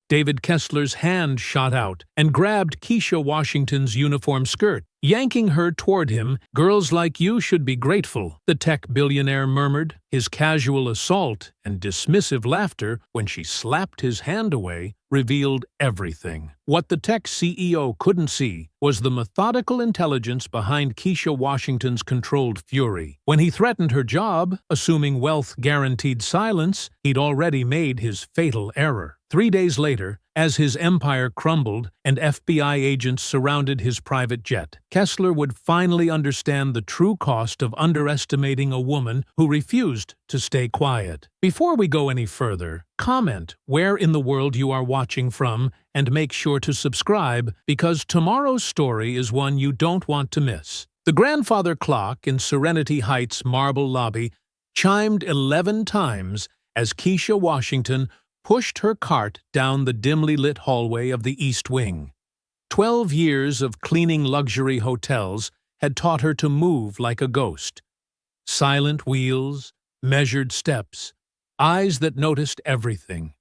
David Kessler's hand shot out and grabbed Keisha Washington's uniform skirt, yanking her toward him. "Girls like you should be grateful," the tech billionaire murmured. His casual assault and dismissive laughter when she slapped his hand away revealed everything. What the tech CEO couldn't see was the methodical intelligence behind Keisha Washington's controlled fury. When he threatened her job, assuming wealth guaranteed silence, he'd already made his fatal error. 3 days later, as his empire crumbled and FBI agents surrounded his private jet, Kessler would finally understand the true cost of underestimating a woman who refused to stay quiet. Before we go any further, comment where in the world you are watching from and make sure to subscribe, because tomorrow's story is one you don't want to miss. The grandfather clock in Serenity Heights' marble lobby chimed 11 times as Keisha Washington pushed her cart down the dimly lit hallway of the East Wing. 12 years of cleaning luxury hotels had taught her to move like a ghost. Silent wheels, measured steps, eyes that noticed everything.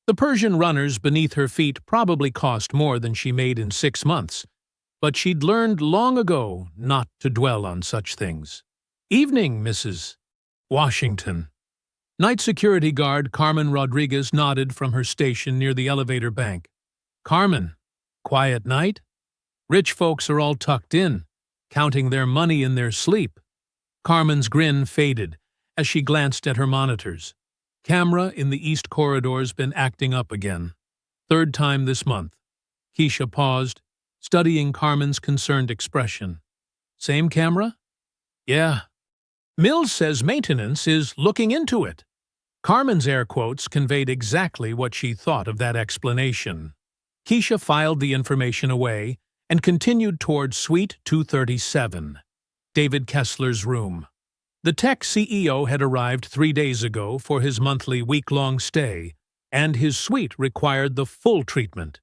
The Persian runners beneath her feet probably cost more than she made in 6 months, but she'd learned long ago not to dwell on such things. "Evening, Mrs. Washington." Night security guard Carmen Rodriguez nodded from her station near the elevator bank. "Carmen, quiet night? Rich folks are all tucked in, counting their money in their sleep." Carmen's grin faded as she glanced at her monitors. Camera in the East Corridor's been acting up again. 3rd time this month. Keisha paused, studying Carmen's concerned expression. "Same camera?" "Yeah. Mills says maintenance is looking into it." Carmen's air quotes conveyed exactly what she thought of that explanation. Keisha filed the information away and continued toward Suite 237, David Kessler's room. The tech CEO had arrived 3 days ago for his monthly week-long stay, and his suite required the full treatment.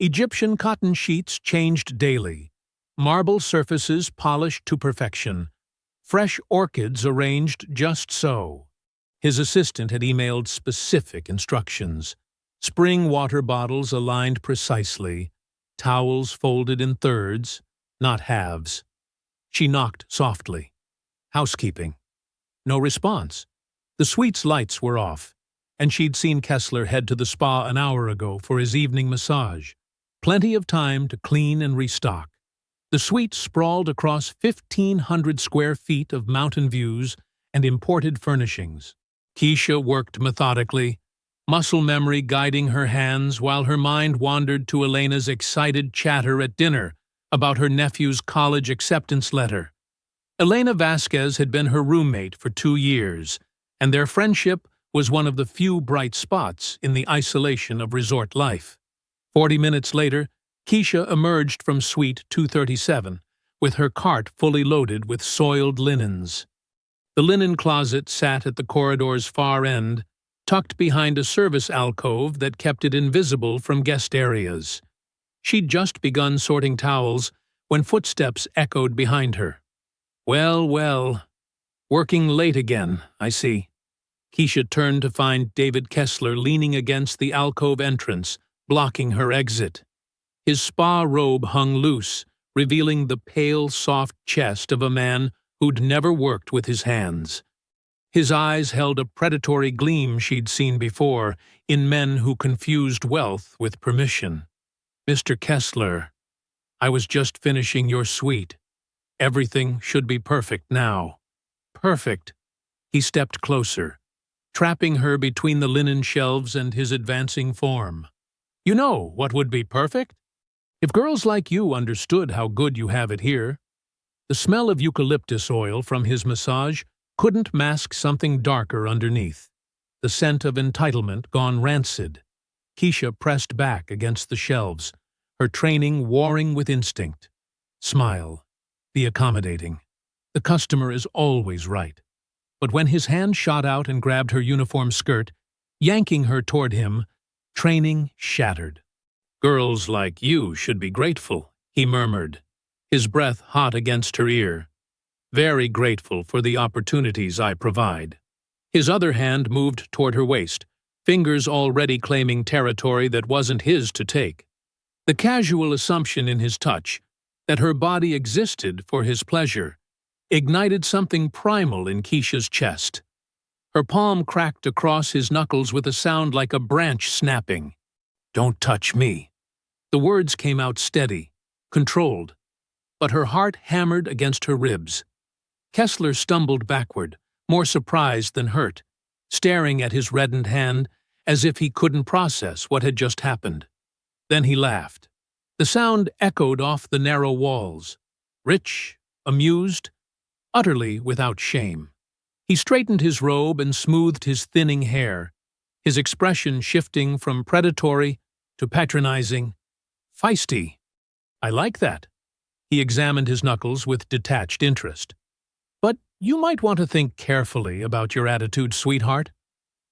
Egyptian cotton sheets changed daily, marble surfaces polished to perfection, fresh orchids arranged just so. His assistant had emailed specific instructions. Spring water bottles aligned precisely, towels folded in thirds, not halves. She knocked softly. "Housekeeping." No response. The suite's lights were off, and she'd seen Kessler head to the spa an hour ago for his evening massage. Plenty of time to clean and restock. The suite sprawled across 1,500 square feet of mountain views and imported furnishings. Keisha worked methodically, muscle memory guiding her hands while her mind wandered to Elena's excited chatter at dinner about her nephew's college acceptance letter. Elena Vasquez had been her roommate for 2 years, and their friendship was one of the few bright spots in the isolation of resort life. 40 minutes later, Keisha emerged from Suite 237 with her cart fully loaded with soiled linens. The linen closet sat at the corridor's far end, tucked behind a service alcove that kept it invisible from guest areas. She'd just begun sorting towels when footsteps echoed behind her. "Well, well. Working late again, I see." Keisha turned to find David Kessler leaning against the alcove entrance, blocking her exit. His spa robe hung loose, revealing the pale, soft chest of a man who'd never worked with his hands. His eyes held a predatory gleam she'd seen before in men who confused wealth with permission. "Mr. Kessler, I was just finishing your suite. Everything should be perfect now." "Perfect." He stepped closer, trapping her between the linen shelves and his advancing form. "You know what would be perfect? If girls like you understood how good you have it here." The smell of eucalyptus oil from his massage couldn't mask something darker underneath. The scent of entitlement gone rancid. Keisha pressed back against the shelves, her training warring with instinct. Smile. Be accommodating. The customer is always right. But when his hand shot out and grabbed her uniform skirt, yanking her toward him, training shattered. "Girls like you should be grateful," he murmured, his breath hot against her ear. "Very grateful for the opportunities I provide." His other hand moved toward her waist, fingers already claiming territory that wasn't his to take. The casual assumption in his touch that her body existed for his pleasure ignited something primal in Keisha's chest. Her palm cracked across his knuckles with a sound like a branch snapping. "Don't touch me." The words came out steady, controlled, but her heart hammered against her ribs. Kessler stumbled backward, more surprised than hurt, staring at his reddened hand as if he couldn't process what had just happened. Then he laughed. The sound echoed off the narrow walls, rich, amused, utterly without shame. He straightened his robe and smoothed his thinning hair, his expression shifting from predatory to patronizing. Feisty. I like that. He examined his knuckles with detached interest. But you might want to think carefully about your attitude, sweetheart.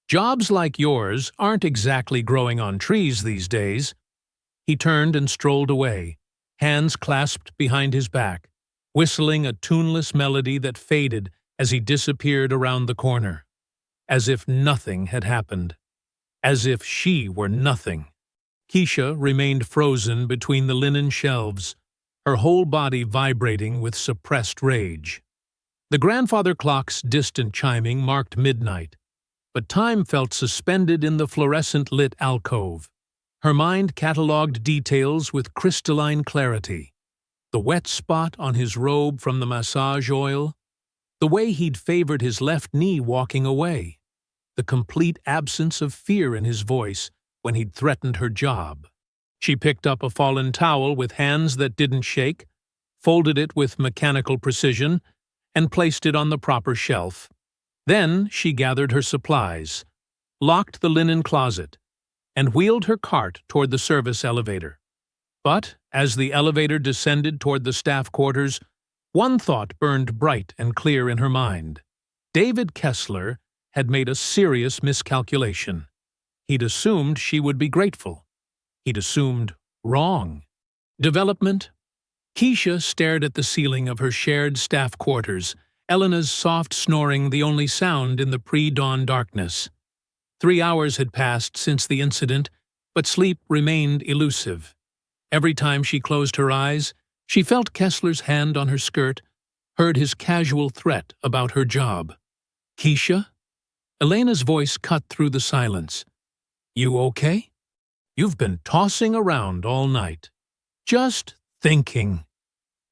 Jobs like yours aren't exactly growing on trees these days. He turned and strolled away, hands clasped behind his back, whistling a tuneless melody that faded as he disappeared around the corner. As if nothing had happened. As if she were nothing. Keisha remained frozen between the linen shelves, her whole body vibrating with suppressed rage. The grandfather clock's distant chiming marked midnight, but time felt suspended in the fluorescent-lit alcove. Her mind catalogued details with crystalline clarity. The wet spot on his robe from the massage oil, the way he'd favored his left knee walking away, the complete absence of fear in his voice when he'd threatened her job. She picked up a fallen towel with hands that didn't shake, folded it with mechanical precision, and placed it on the proper shelf. Then she gathered her supplies, locked the linen closet, and wheeled her cart toward the service elevator. But as the elevator descended toward the staff quarters, one thought burned bright and clear in her mind. David Kessler had made a serious miscalculation. He'd assumed she would be grateful. He'd assumed wrong. Development? Keisha stared at the ceiling of her shared staff quarters, Elena's soft snoring the only sound in the pre-dawn darkness. 3 hours had passed since the incident, but sleep remained elusive. Every time she closed her eyes, she felt Kessler's hand on her skirt, heard his casual threat about her job. "Keisha?" Elena's voice cut through the silence. "You okay? You've been tossing around all night." "Just thinking."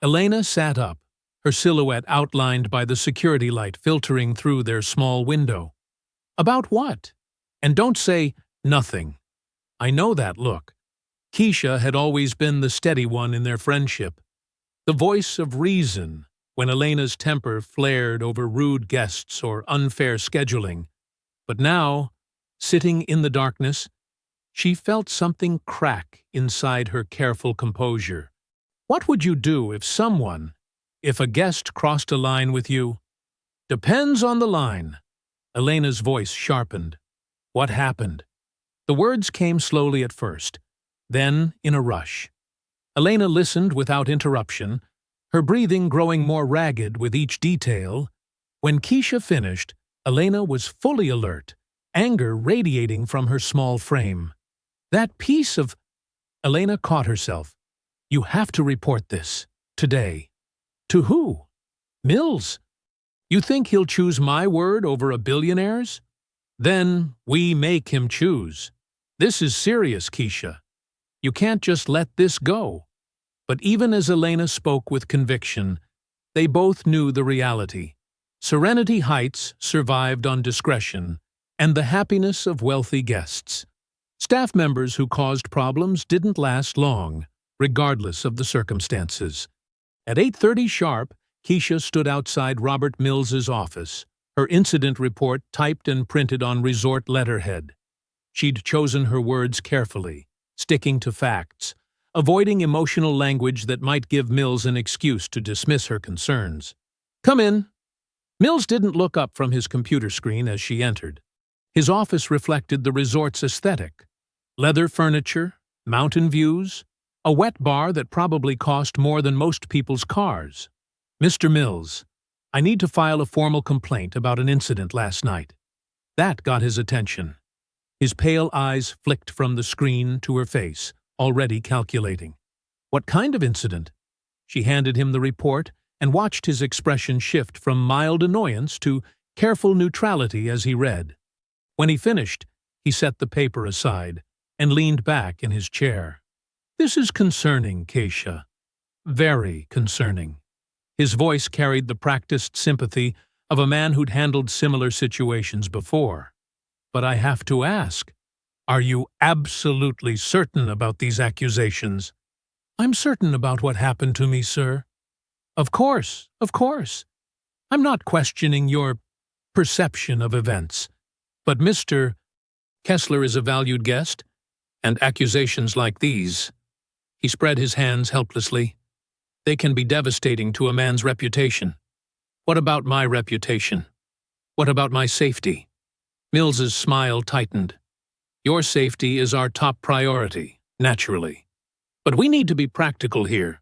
Elena sat up, her silhouette outlined by the security light filtering through their small window. "About what? And don't say nothing." I know that look. Keisha had always been the steady one in their friendship, the voice of reason when Elena's temper flared over rude guests or unfair scheduling. But now, sitting in the darkness, she felt something crack inside her careful composure. What would you do if a guest crossed a line with you? "Depends on the line." Elena's voice sharpened. What happened? The words came slowly at first, then in a rush. Elena listened without interruption, her breathing growing more ragged with each detail. When Keisha finished, Elena was fully alert, anger radiating from her small frame. That piece of... Elena caught herself. "You have to report this. Today." "To who?" "Mills. You think he'll choose my word over a billionaire's? Then we make him choose. This is serious, Keisha. You can't just let this go." But even as Elena spoke with conviction, they both knew the reality. Serenity Heights survived on discretion and the happiness of wealthy guests. Staff members who caused problems didn't last long, regardless of the circumstances. At 8:30 sharp, Keisha stood outside Robert Mills's office, her incident report typed and printed on resort letterhead. She'd chosen her words carefully, sticking to facts, avoiding emotional language that might give Mills an excuse to dismiss her concerns. "Come in." Mills didn't look up from his computer screen as she entered. His office reflected the resort's aesthetic. Leather furniture, mountain views, a wet bar that probably cost more than most people's cars. "Mr. Mills, I need to file a formal complaint about an incident last night." That got his attention. His pale eyes flicked from the screen to her face, already calculating. What kind of incident? She handed him the report and watched his expression shift from mild annoyance to careful neutrality as he read. When he finished, he set the paper aside and leaned back in his chair. This is concerning, Keisha. Very concerning. His voice carried the practiced sympathy of a man who'd handled similar situations before. But I have to ask, are you absolutely certain about these accusations? I'm certain about what happened to me, sir. Of course, of course. I'm not questioning your perception of events. But Mr. Kessler is a valued guest, and accusations like these. He spread his hands helplessly. They can be devastating to a man's reputation. What about my reputation? What about my safety? Mills's smile tightened. Your safety is our top priority, naturally. But we need to be practical here.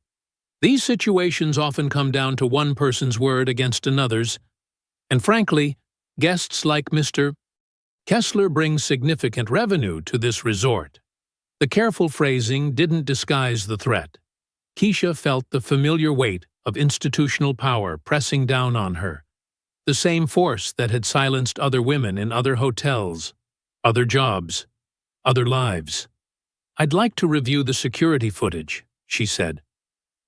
These situations often come down to one person's word against another's, and frankly, guests like Mr. Kessler bring significant revenue to this resort. The careful phrasing didn't disguise the threat. Keisha felt the familiar weight of institutional power pressing down on her, the same force that had silenced other women in other hotels, other jobs, other lives. I'd like to review the security footage, she said.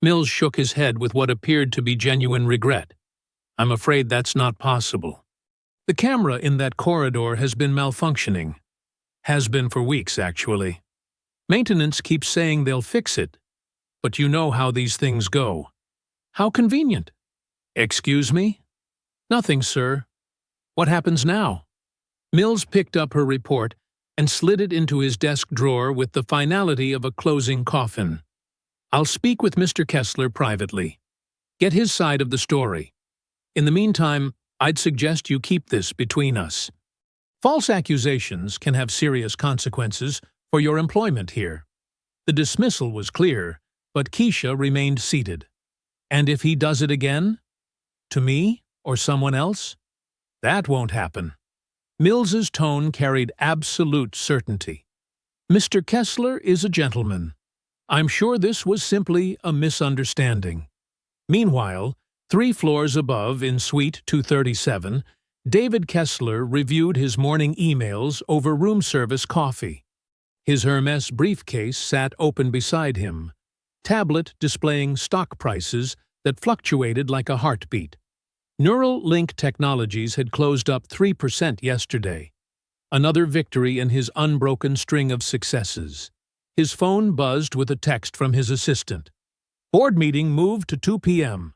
Mills shook his head with what appeared to be genuine regret. I'm afraid that's not possible. The camera in that corridor has been malfunctioning. Has been for weeks, actually. Maintenance keeps saying they'll fix it. But you know how these things go. How convenient. Excuse me? Nothing, sir. What happens now? Mills picked up her report and slid it into his desk drawer with the finality of a closing coffin. I'll speak with Mr. Kessler privately. Get his side of the story. In the meantime, I'd suggest you keep this between us. False accusations can have serious consequences for your employment here. The dismissal was clear, but Keisha remained seated. And if he does it again? To me or someone else? That won't happen. Mills's tone carried absolute certainty. Mr. Kessler is a gentleman. I'm sure this was simply a misunderstanding. Meanwhile, 3 floors above in Suite 237, David Kessler reviewed his morning emails over room service coffee. His Hermes briefcase sat open beside him, tablet displaying stock prices that fluctuated like a heartbeat. Neural Link Technologies had closed up 3% yesterday, another victory in his unbroken string of successes. His phone buzzed with a text from his assistant. Board meeting moved to 2 p.m.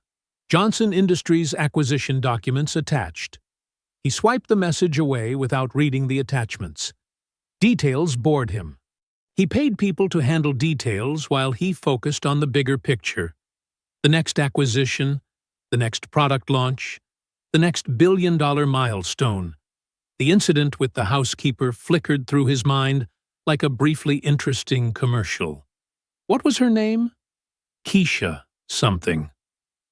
Johnson Industries acquisition documents attached. He swiped the message away without reading the attachments. Details bored him. He paid people to handle details while he focused on the bigger picture. The next acquisition, the next product launch, the next billion-dollar milestone. The incident with the housekeeper flickered through his mind like a briefly interesting commercial. What was her name? Keisha something.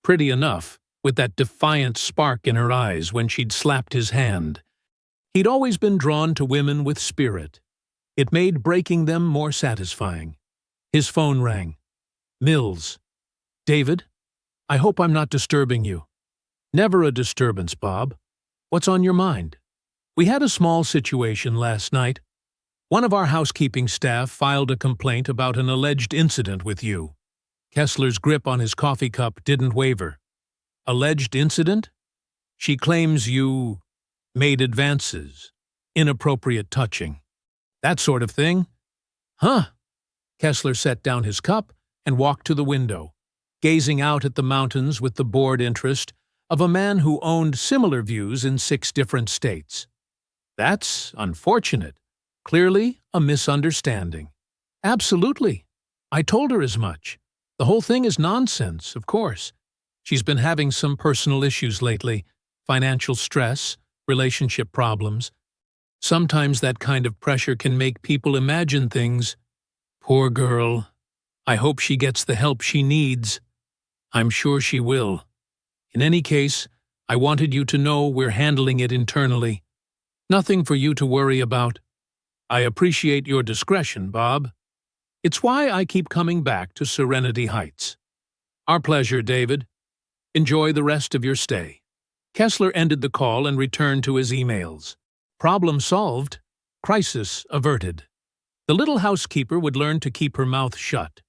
Pretty enough, with that defiant spark in her eyes when she'd slapped his hand. He'd always been drawn to women with spirit. It made breaking them more satisfying. His phone rang. Mills. David? I hope I'm not disturbing you. Never a disturbance, Bob. What's on your mind? We had a small situation last night. One of our housekeeping staff filed a complaint about an alleged incident with you. Kessler's grip on his coffee cup didn't waver. Alleged incident? She claims you made advances, inappropriate touching. That sort of thing. Huh? Kessler set down his cup and walked to the window, gazing out at the mountains with the bored interest of a man who owned similar views in 6 different states. That's unfortunate. Clearly a misunderstanding. Absolutely. I told her as much. The whole thing is nonsense, of course. She's been having some personal issues lately, financial stress, relationship problems. Sometimes that kind of pressure can make people imagine things. Poor girl. I hope she gets the help she needs. I'm sure she will. In any case, I wanted you to know we're handling it internally. Nothing for you to worry about. I appreciate your discretion, Bob. It's why I keep coming back to Serenity Heights. Our pleasure, David. Enjoy the rest of your stay. Kessler ended the call and returned to his emails. Problem solved. Crisis averted. The little housekeeper would learn to keep her mouth shut,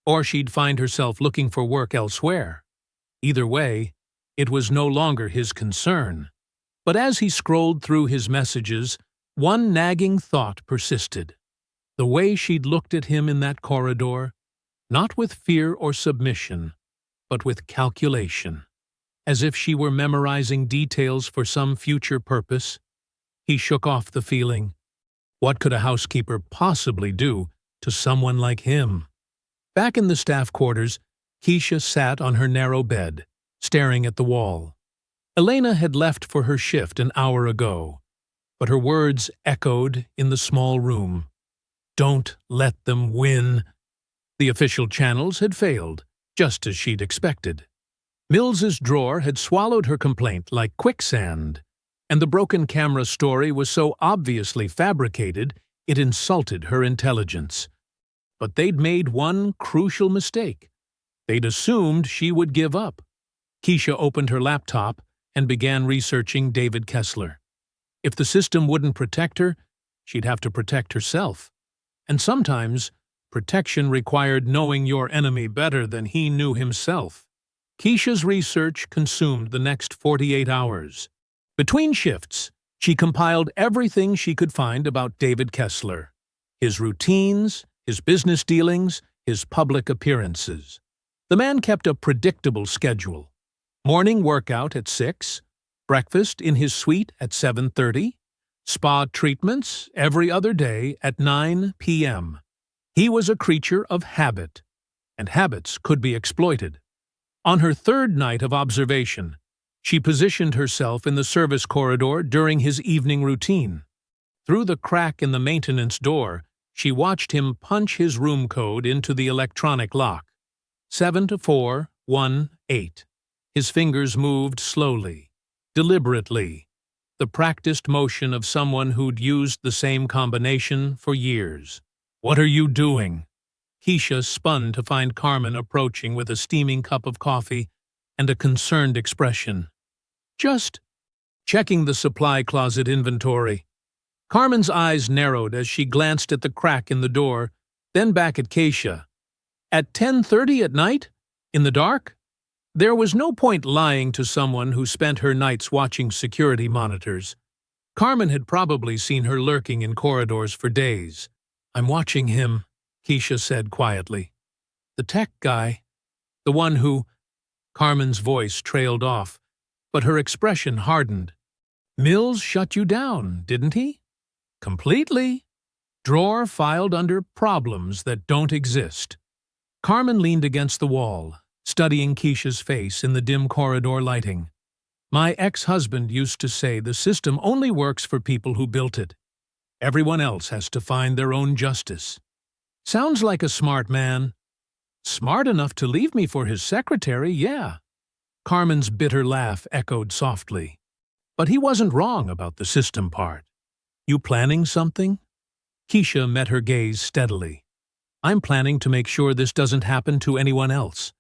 or she'd find herself looking for work elsewhere. Either way, it was no longer his concern. But as he scrolled through his messages, one nagging thought persisted. The way she'd looked at him in that corridor, not with fear or submission, but with calculation, as if she were memorizing details for some future purpose. He shook off the feeling. What could a housekeeper possibly do to someone like him? Back in the staff quarters, Keisha sat on her narrow bed, staring at the wall. Elena had left for her shift an hour ago, but her words echoed in the small room. Don't let them win. The official channels had failed, just as she'd expected. Mills's drawer had swallowed her complaint like quicksand, and the broken camera story was so obviously fabricated it insulted her intelligence. But they'd made one crucial mistake. They'd assumed she would give up. Keisha opened her laptop and began researching David Kessler. If the system wouldn't protect her, she'd have to protect herself. And sometimes, protection required knowing your enemy better than he knew himself. Keisha's research consumed the next 48 hours. Between shifts, she compiled everything she could find about David Kessler, his routines, his business dealings, his public appearances. The man kept a predictable schedule. Morning workout at 6, breakfast in his suite at 7:30, spa treatments every other day at 9 p.m. He was a creature of habit, and habits could be exploited. On her third night of observation, she positioned herself in the service corridor during his evening routine. Through the crack in the maintenance door, she watched him punch his room code into the electronic lock. 72418. His fingers moved slowly, deliberately, the practiced motion of someone who'd used the same combination for years. What are you doing? Keisha spun to find Carmen approaching with a steaming cup of coffee and a concerned expression. Just checking the supply closet inventory. Carmen's eyes narrowed as she glanced at the crack in the door, then back at Keisha. At 10:30 at night? In the dark? There was no point lying to someone who spent her nights watching security monitors. Carmen had probably seen her lurking in corridors for days. I'm watching him, Keisha said quietly. The tech guy. The one who... Carmen's voice trailed off, but her expression hardened. Mills shut you down, didn't he? Completely. Drawer filed under problems that don't exist. Carmen leaned against the wall, studying Keisha's face in the dim corridor lighting. My ex-husband used to say the system only works for people who built it. Everyone else has to find their own justice. Sounds like a smart man. Smart enough to leave me for his secretary, yeah. Carmen's bitter laugh echoed softly. But he wasn't wrong about the system part. You planning something? Keisha met her gaze steadily. I'm planning to make sure this doesn't happen to anyone else.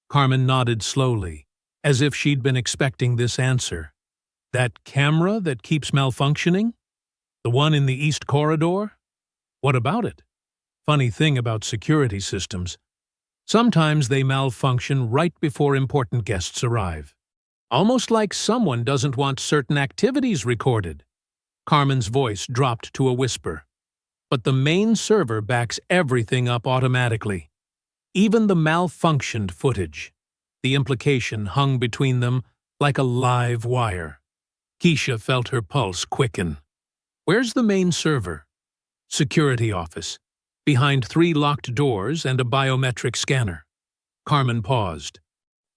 Carmen nodded slowly, as if she'd been expecting this answer. That camera that keeps malfunctioning? The one in the East Corridor? What about it? Funny thing about security systems. Sometimes they malfunction right before important guests arrive. Almost like someone doesn't want certain activities recorded. Carmen's voice dropped to a whisper. But the main server backs everything up automatically. Even the malfunctioned footage. The implication hung between them like a live wire. Keisha felt her pulse quicken. Where's the main server? Security office. Behind 3 locked doors and a biometric scanner. Carmen paused.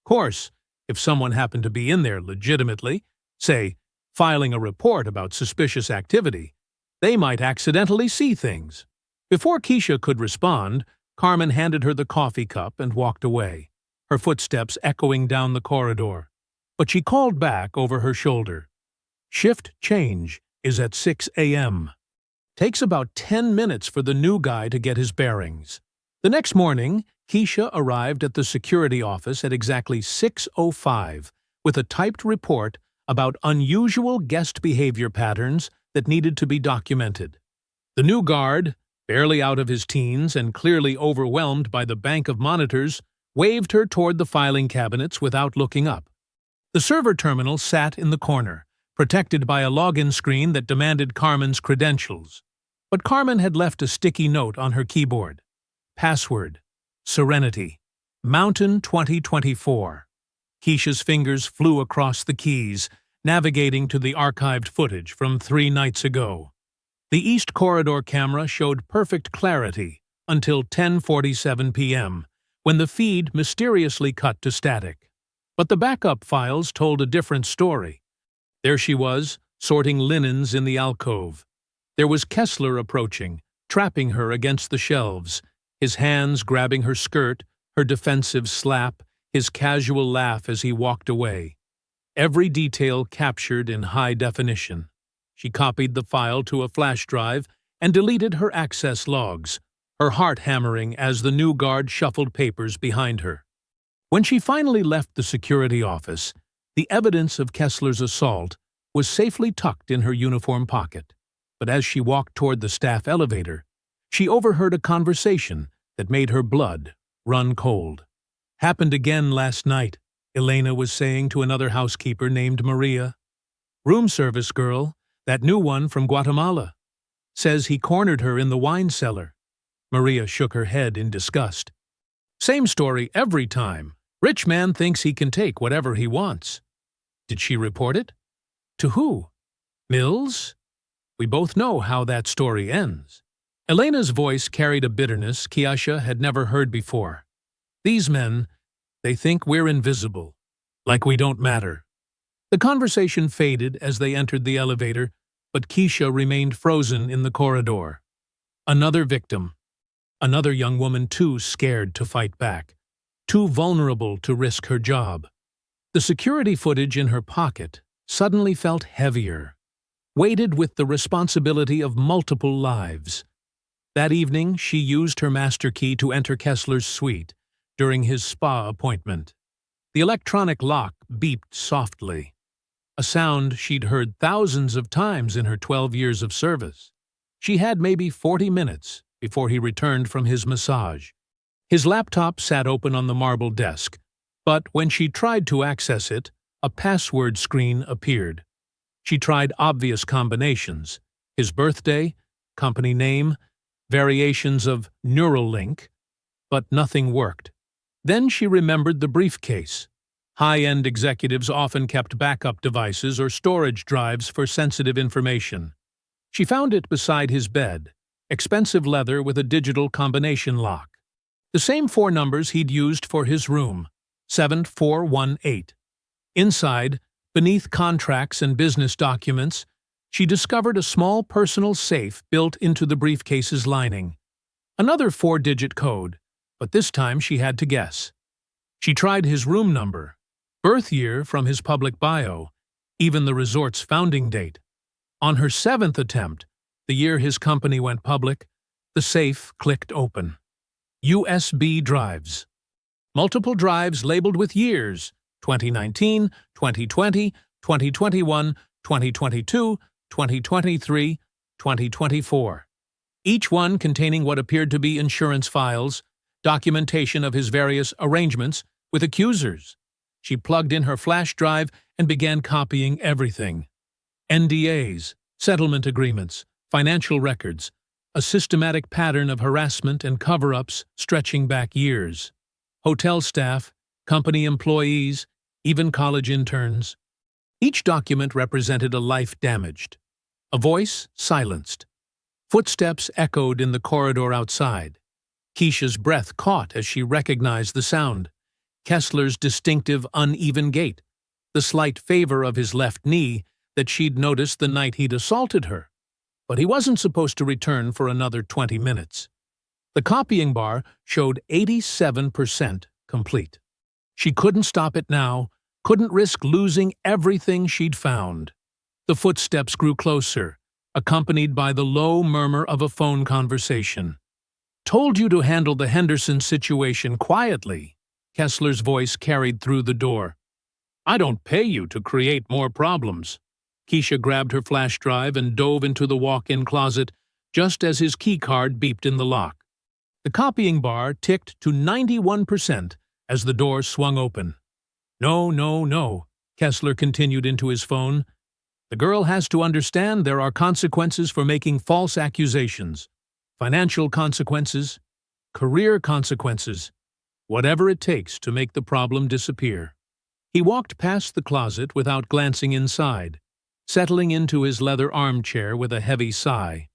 Course, if someone happened to be in there legitimately, say, filing a report about suspicious activity, they might accidentally see things. Before Keisha could respond, Carmen handed her the coffee cup and walked away, her footsteps echoing down the corridor. But she called back over her shoulder. Shift change is at 6 a.m. Takes about 10 minutes for the new guy to get his bearings. The next morning, Keisha arrived at the security office at exactly 6:05 with a typed report about unusual guest behavior patterns that needed to be documented. The new guard, barely out of his teens and clearly overwhelmed by the bank of monitors, waved her toward the filing cabinets without looking up. The server terminal sat in the corner, protected by a login screen that demanded Carmen's credentials. But Carmen had left a sticky note on her keyboard. Password: Serenity. Mountain 2024. Keisha's fingers flew across the keys, navigating to the archived footage from 3 nights ago. The East Corridor camera showed perfect clarity until 10:47 p.m., when the feed mysteriously cut to static. But the backup files told a different story. There she was, sorting linens in the alcove. There was Kessler approaching, trapping her against the shelves, his hands grabbing her skirt, her defensive slap, his casual laugh as he walked away. Every detail captured in high definition. She copied the file to a flash drive and deleted her access logs, her heart hammering as the new guard shuffled papers behind her. When she finally left the security office, the evidence of Kessler's assault was safely tucked in her uniform pocket. But as she walked toward the staff elevator, she overheard a conversation that made her blood run cold. "Happened again last night," Elena was saying to another housekeeper named Maria. "Room service girl, that new one from Guatemala. Says he cornered her in the wine cellar." Maria shook her head in disgust. "Same story every time. Rich man thinks he can take whatever he wants." "Did she report it?" "To who? Mills? We both know how that story ends." Elena's voice carried a bitterness Keisha had never heard before. "These men, they think we're invisible, like we don't matter." The conversation faded as they entered the elevator, but Keisha remained frozen in the corridor. Another victim. Another young woman too scared to fight back, too vulnerable to risk her job. The security footage in her pocket suddenly felt heavier, weighted with the responsibility of multiple lives. That evening, she used her master key to enter Kessler's suite during his spa appointment. The electronic lock beeped softly, a sound she'd heard thousands of times in her 12 years of service. She had maybe 40 minutes before he returned from his massage. His laptop sat open on the marble desk, but when she tried to access it, a password screen appeared. She tried obvious combinations: his birthday, company name, variations of Neuralink, but nothing worked. Then she remembered the briefcase. High-end executives often kept backup devices or storage drives for sensitive information. She found it beside his bed, expensive leather with a digital combination lock. The same 4 numbers he'd used for his room, 7418. Inside, beneath contracts and business documents, she discovered a small personal safe built into the briefcase's lining. Another 4-digit code, but this time she had to guess. She tried his room number, birth year from his public bio, even the resort's founding date. On her 7th attempt, the year his company went public, the safe clicked open. USB drives. Multiple drives labeled with years: 2019, 2020, 2021, 2022, 2023, 2024. Each one containing what appeared to be insurance files, documentation of his various arrangements with accusers. She plugged in her flash drive and began copying everything. NDAs, settlement agreements, financial records, a systematic pattern of harassment and cover-ups stretching back years. Hotel staff, company employees, even college interns. Each document represented a life damaged, a voice silenced. Footsteps echoed in the corridor outside. Keisha's breath caught as she recognized the sound. Kessler's distinctive uneven gait, the slight favor of his left knee that she'd noticed the night he'd assaulted her. But he wasn't supposed to return for another 20 minutes. The copying bar showed 87% complete. She couldn't stop it now, couldn't risk losing everything she'd found. The footsteps grew closer, accompanied by the low murmur of a phone conversation. "Told you to handle the Henderson situation quietly," Kessler's voice carried through the door. "I don't pay you to create more problems." Keisha grabbed her flash drive and dove into the walk-in closet just as his keycard beeped in the lock. The copying bar ticked to 91% as the door swung open. "No, no, no," Kessler continued into his phone. "The girl has to understand there are consequences for making false accusations. Financial consequences, career consequences, whatever it takes to make the problem disappear." He walked past the closet without glancing inside, settling into his leather armchair with a heavy sigh.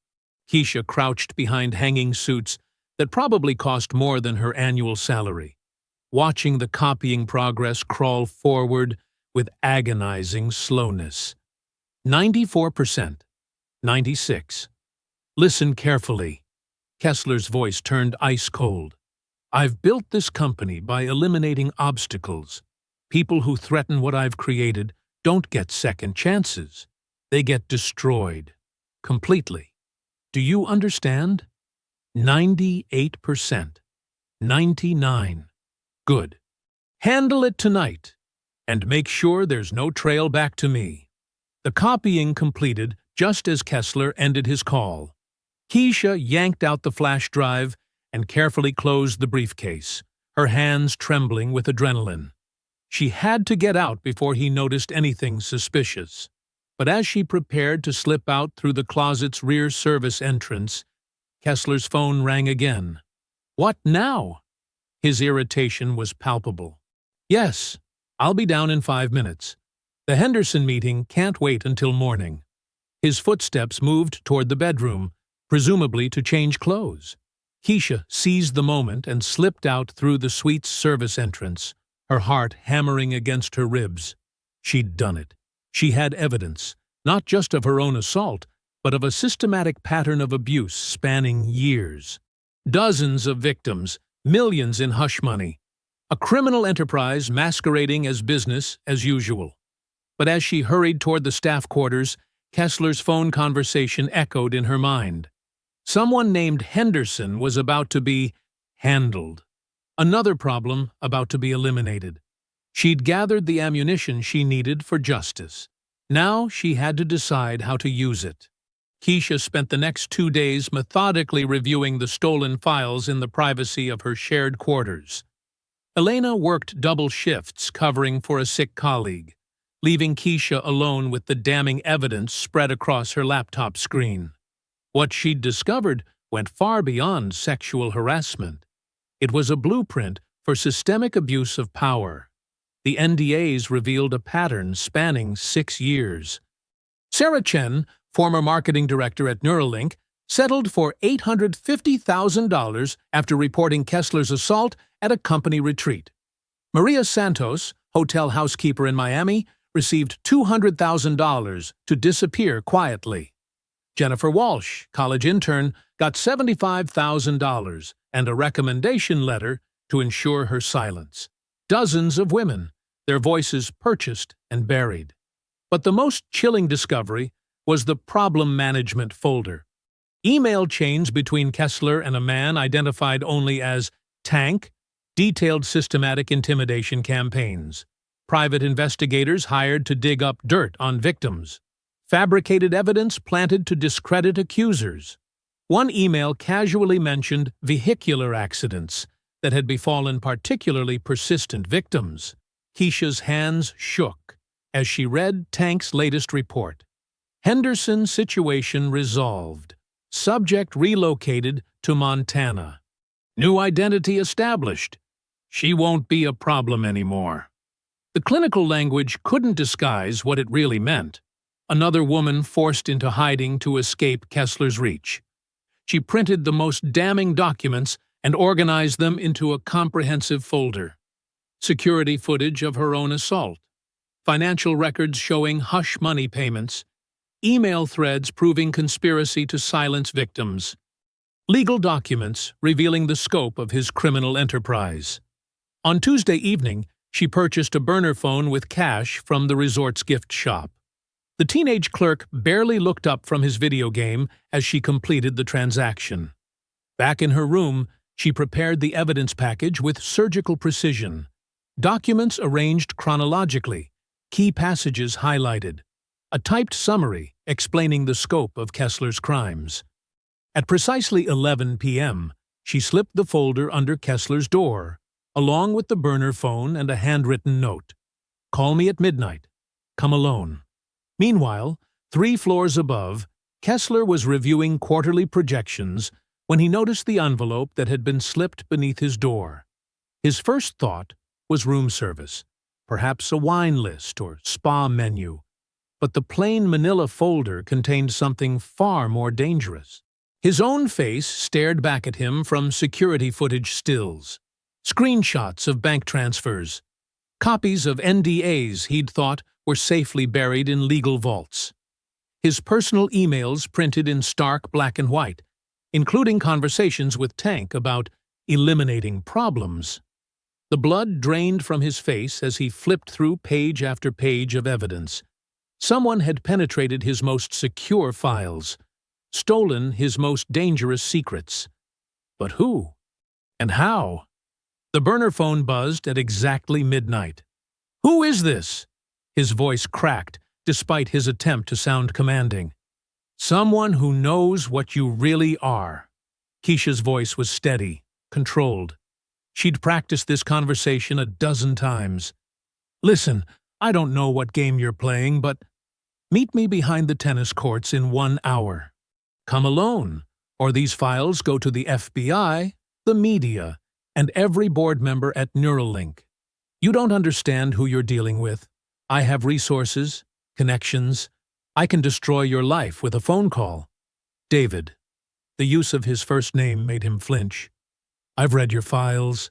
Keisha crouched behind hanging suits that probably cost more than her annual salary, watching the copying progress crawl forward with agonizing slowness. 94%. 96. "Listen carefully." Kessler's voice turned ice-cold. "I've built this company by eliminating obstacles. People who threaten what I've created don't get second chances. They get destroyed. Completely. Do you understand? 98%. 99. Good. Handle it tonight, and make sure there's no trail back to me." The copying completed just as Kessler ended his call. Keisha yanked out the flash drive and carefully closed the briefcase, her hands trembling with adrenaline. She had to get out before he noticed anything suspicious. But as she prepared to slip out through the closet's rear service entrance, Kessler's phone rang again. "What now?" His irritation was palpable. "Yes, I'll be down in 5 minutes. The Henderson meeting can't wait until morning." His footsteps moved toward the bedroom, presumably to change clothes. Keisha seized the moment and slipped out through the suite's service entrance, her heart hammering against her ribs. She'd done it. She had evidence, not just of her own assault, but of a systematic pattern of abuse spanning years. Dozens of victims, millions in hush money. A criminal enterprise masquerading as business as usual. But as she hurried toward the staff quarters, Kessler's phone conversation echoed in her mind. Someone named Henderson was about to be handled. Another problem about to be eliminated. She'd gathered the ammunition she needed for justice. Now she had to decide how to use it. Keisha spent the next 2 days methodically reviewing the stolen files in the privacy of her shared quarters. Elena worked double shifts covering for a sick colleague, leaving Keisha alone with the damning evidence spread across her laptop screen. What she'd discovered went far beyond sexual harassment. It was a blueprint for systemic abuse of power. The NDAs revealed a pattern spanning 6 years. Sarah Chen, former marketing director at Neuralink, settled for $850,000 after reporting Kessler's assault at a company retreat. Maria Santos, hotel housekeeper in Miami, received $200,000 to disappear quietly. Jennifer Walsh, college intern, got $75,000 and a recommendation letter to ensure her silence. Dozens of women, their voices purchased and buried. But the most chilling discovery was the problem management folder. Email chains between Kessler and a man identified only as Tank detailed systematic intimidation campaigns. Private investigators hired to dig up dirt on victims. Fabricated evidence planted to discredit accusers. One email casually mentioned vehicular accidents that had befallen particularly persistent victims. Keisha's hands shook as she read Tank's latest report. Henderson situation resolved. Subject relocated to Montana. New identity established. She won't be a problem anymore. The clinical language couldn't disguise what it really meant. Another woman forced into hiding to escape Kessler's reach. She printed the most damning documents and organized them into a comprehensive folder. Security footage of her own assault. Financial records showing hush money payments. Email threads proving conspiracy to silence victims. Legal documents revealing the scope of his criminal enterprise. On Tuesday evening, she purchased a burner phone with cash from the resort's gift shop. The teenage clerk barely looked up from his video game as she completed the transaction. Back in her room, she prepared the evidence package with surgical precision. Documents arranged chronologically, key passages highlighted, a typed summary explaining the scope of Kessler's crimes. At precisely 11 p.m., she slipped the folder under Kessler's door, along with the burner phone and a handwritten note. "Call me at midnight. Come alone." Meanwhile, 3 floors above, Kessler was reviewing quarterly projections when he noticed the envelope that had been slipped beneath his door. His first thought was room service, perhaps a wine list or spa menu, but the plain manila folder contained something far more dangerous. His own face stared back at him from security footage stills, screenshots of bank transfers, copies of NDAs he'd thought were safely buried in legal vaults. His personal emails printed in stark black and white, including conversations with Tank about eliminating problems. The blood drained from his face as he flipped through page after page of evidence. Someone had penetrated his most secure files, stolen his most dangerous secrets. But who? And how? The burner phone buzzed at exactly midnight. "Who is this?" His voice cracked, despite his attempt to sound commanding. "Someone who knows what you really are." Keisha's voice was steady, controlled. She'd practiced this conversation a dozen times. "Listen, I don't know what game you're playing, but meet me behind the tennis courts in 1 hour. Come alone, or these files go to the FBI, the media, and every board member at Neuralink. You don't understand who you're dealing with. I have resources, connections. I can destroy your life with a phone call. David." The use of his first name made him flinch. "I've read your files.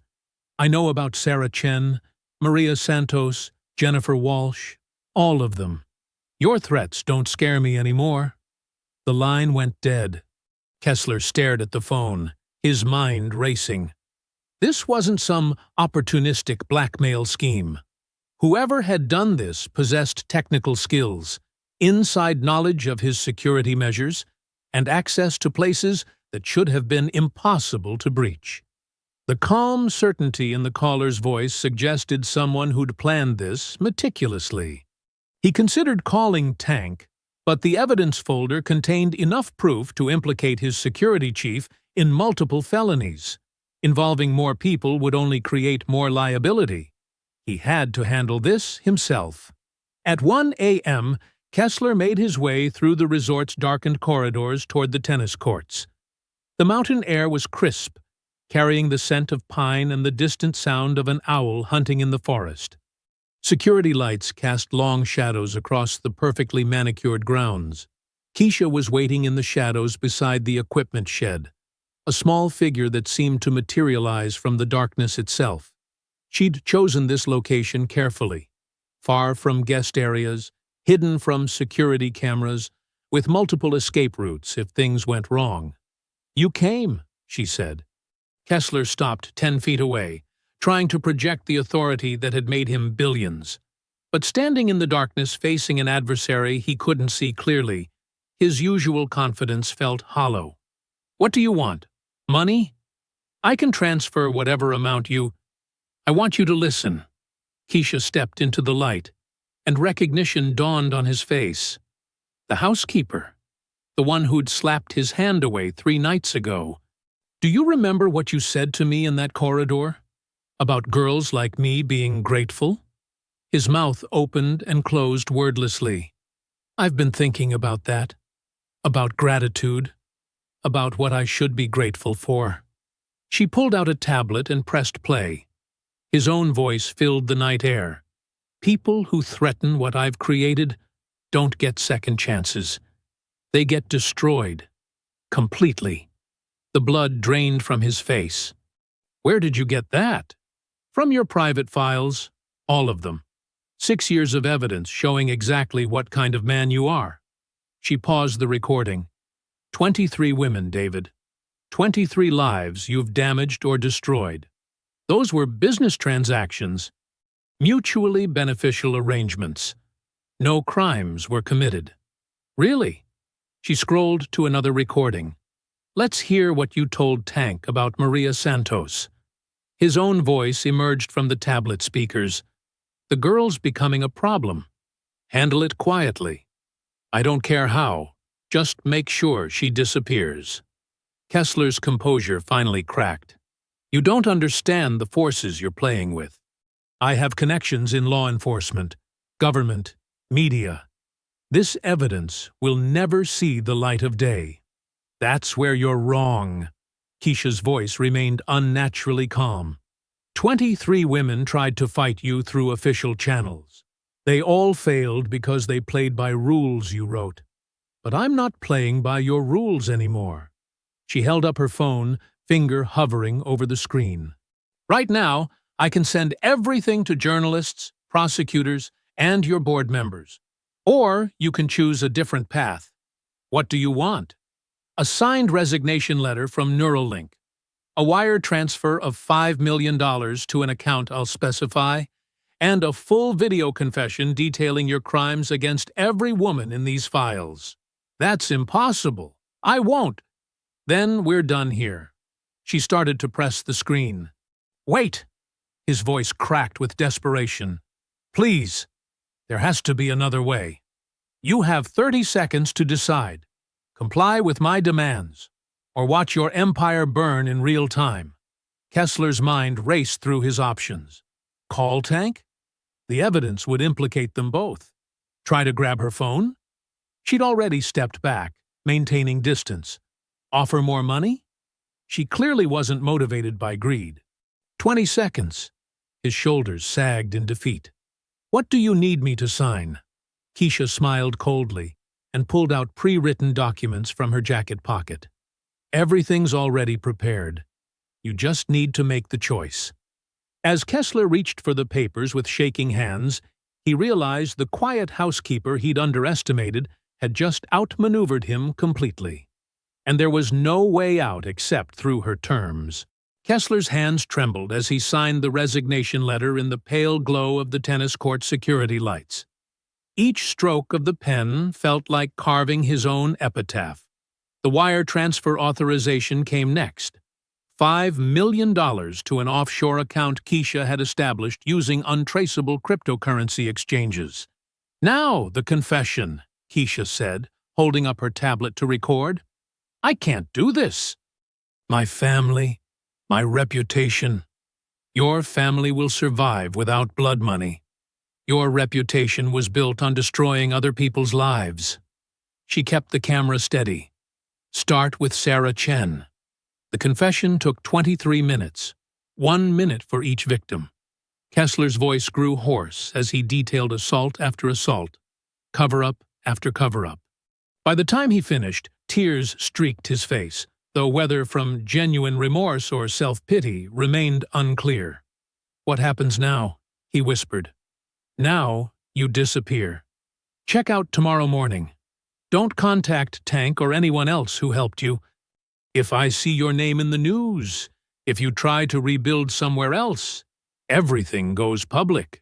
I know about Sarah Chen, Maria Santos, Jennifer Walsh, all of them. Your threats don't scare me anymore." The line went dead. Kessler stared at the phone, his mind racing. This wasn't some opportunistic blackmail scheme. Whoever had done this possessed technical skills, inside knowledge of his security measures, and access to places that should have been impossible to breach. The calm certainty in the caller's voice suggested someone who'd planned this meticulously. He considered calling Tank, but the evidence folder contained enough proof to implicate his security chief in multiple felonies. Involving more people would only create more liability. He had to handle this himself. At 1 a.m., Kessler made his way through the resort's darkened corridors toward the tennis courts. The mountain air was crisp, carrying the scent of pine and the distant sound of an owl hunting in the forest. Security lights cast long shadows across the perfectly manicured grounds. Keisha was waiting in the shadows beside the equipment shed, a small figure that seemed to materialize from the darkness itself. She'd chosen this location carefully, far from guest areas, hidden from security cameras, with multiple escape routes if things went wrong. "You came," she said. Kessler stopped 10 feet away, trying to project the authority that had made him billions. But standing in the darkness facing an adversary he couldn't see clearly, his usual confidence felt hollow. "What do you want? Money? I can transfer whatever amount you... I want you to listen." Keisha stepped into the light, and recognition dawned on his face. The housekeeper, the one who'd slapped his hand away 3 nights ago. "Do you remember what you said to me in that corridor? About girls like me being grateful?" His mouth opened and closed wordlessly. "I've been thinking about that. About gratitude. About what I should be grateful for." She pulled out a tablet and pressed play. His own voice filled the night air. "People who threaten what I've created don't get second chances. They get destroyed. Completely." The blood drained from his face. "Where did you get that?" "From your private files. All of them. 6 years of evidence showing exactly what kind of man you are." She paused the recording. 23 women, David. 23 lives you've damaged or destroyed. Those were business transactions. Mutually beneficial arrangements. No crimes were committed. Really? She scrolled to another recording. Let's hear what you told Tank about Maria Santos. His own voice emerged from the tablet speakers. The girl's becoming a problem. Handle it quietly. I don't care how. Just make sure she disappears. Kessler's composure finally cracked. You don't understand the forces you're playing with. I have connections in law enforcement, government, media. This evidence will never see the light of day. That's where you're wrong. Keisha's voice remained unnaturally calm. 23 women tried to fight you through official channels. They all failed because they played by rules you wrote. But I'm not playing by your rules anymore. She held up her phone, finger hovering over the screen. Right now, I can send everything to journalists, prosecutors, and your board members. Or you can choose a different path. What do you want? A signed resignation letter from Neuralink, a wire transfer of $5 million to an account I'll specify, and a full video confession detailing your crimes against every woman in these files. That's impossible. I won't. Then we're done here. She started to press the screen. Wait! His voice cracked with desperation. Please, there has to be another way. You have 30 seconds to decide. Comply with my demands, or watch your empire burn in real time. Kessler's mind raced through his options. Call Tank? The evidence would implicate them both. Try to grab her phone? She'd already stepped back, maintaining distance. Offer more money? She clearly wasn't motivated by greed. 20 seconds. His shoulders sagged in defeat. What do you need me to sign? Keisha smiled coldly and pulled out pre-written documents from her jacket pocket. Everything's already prepared. You just need to make the choice. As Kessler reached for the papers with shaking hands, he realized the quiet housekeeper he'd underestimated had just outmaneuvered him completely. And there was no way out except through her terms. Kessler's hands trembled as he signed the resignation letter in the pale glow of the tennis court security lights. Each stroke of the pen felt like carving his own epitaph. The wire transfer authorization came next. $5 million to an offshore account Keisha had established using untraceable cryptocurrency exchanges. Now the confession, Keisha said, holding up her tablet to record. I can't do this. My family, my reputation. Your family will survive without blood money. Your reputation was built on destroying other people's lives. She kept the camera steady. Start with Sarah Chen. The confession took 23 minutes, 1 minute for each victim. Kessler's voice grew hoarse as he detailed assault after assault, cover-up after cover-up. By the time he finished, tears streaked his face, though whether from genuine remorse or self-pity remained unclear. What happens now? He whispered. Now you disappear. Check out tomorrow morning. Don't contact Tank or anyone else who helped you. If I see your name in the news, if you try to rebuild somewhere else, everything goes public.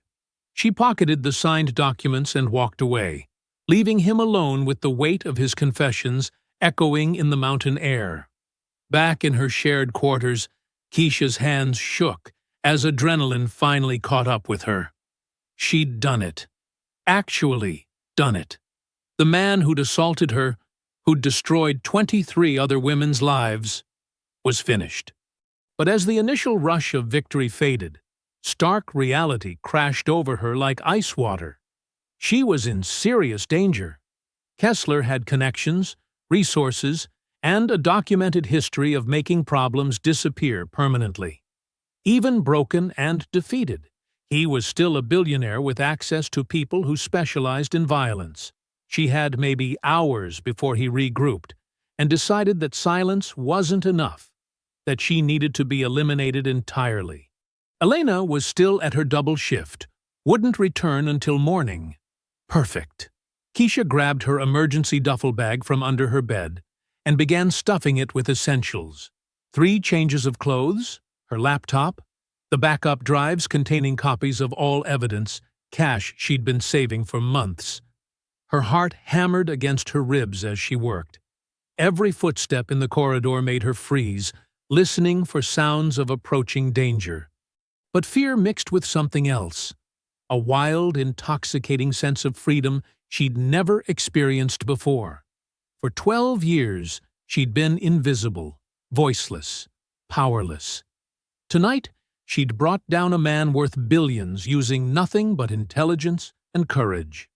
She pocketed the signed documents and walked away, leaving him alone with the weight of his confessions echoing in the mountain air. Back in her shared quarters, Keisha's hands shook as adrenaline finally caught up with her. She'd done it. Actually done it. The man who'd assaulted her, who'd destroyed 23 other women's lives, was finished. But as the initial rush of victory faded, stark reality crashed over her like ice water. She was in serious danger. Kessler had connections, resources, and a documented history of making problems disappear permanently. Even broken and defeated, he was still a billionaire with access to people who specialized in violence. She had maybe hours before he regrouped and decided that silence wasn't enough, that she needed to be eliminated entirely. Elena was still at her double shift, wouldn't return until morning. Perfect. Keisha grabbed her emergency duffel bag from under her bed and began stuffing it with essentials. 3 changes of clothes, her laptop, the backup drives containing copies of all evidence, cash she'd been saving for months, Her heart hammered against her ribs as she worked. Every footstep in the corridor made her freeze, listening for sounds of approaching danger. But fear mixed with something else, a wild, intoxicating sense of freedom she'd never experienced before. For 12 years, she'd been invisible, voiceless, powerless. Tonight, she'd brought down a man worth billions using nothing but intelligence and courage.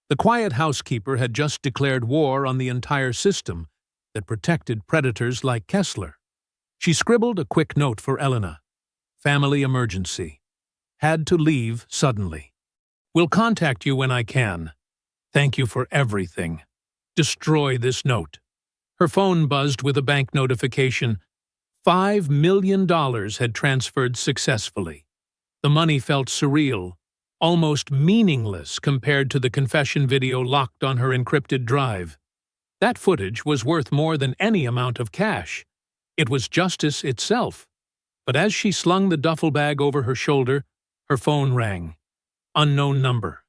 The quiet housekeeper had just declared war on the entire system that protected predators like Kessler. She scribbled a quick note for Elena. Family emergency. Had to leave suddenly. Will contact you when I can. Thank you for everything. Destroy this note. Her phone buzzed with a bank notification. $5 million had transferred successfully. The money felt surreal, almost meaningless compared to the confession video locked on her encrypted drive. That footage was worth more than any amount of cash. It was justice itself. But as she slung the duffel bag over her shoulder, her phone rang. Unknown number.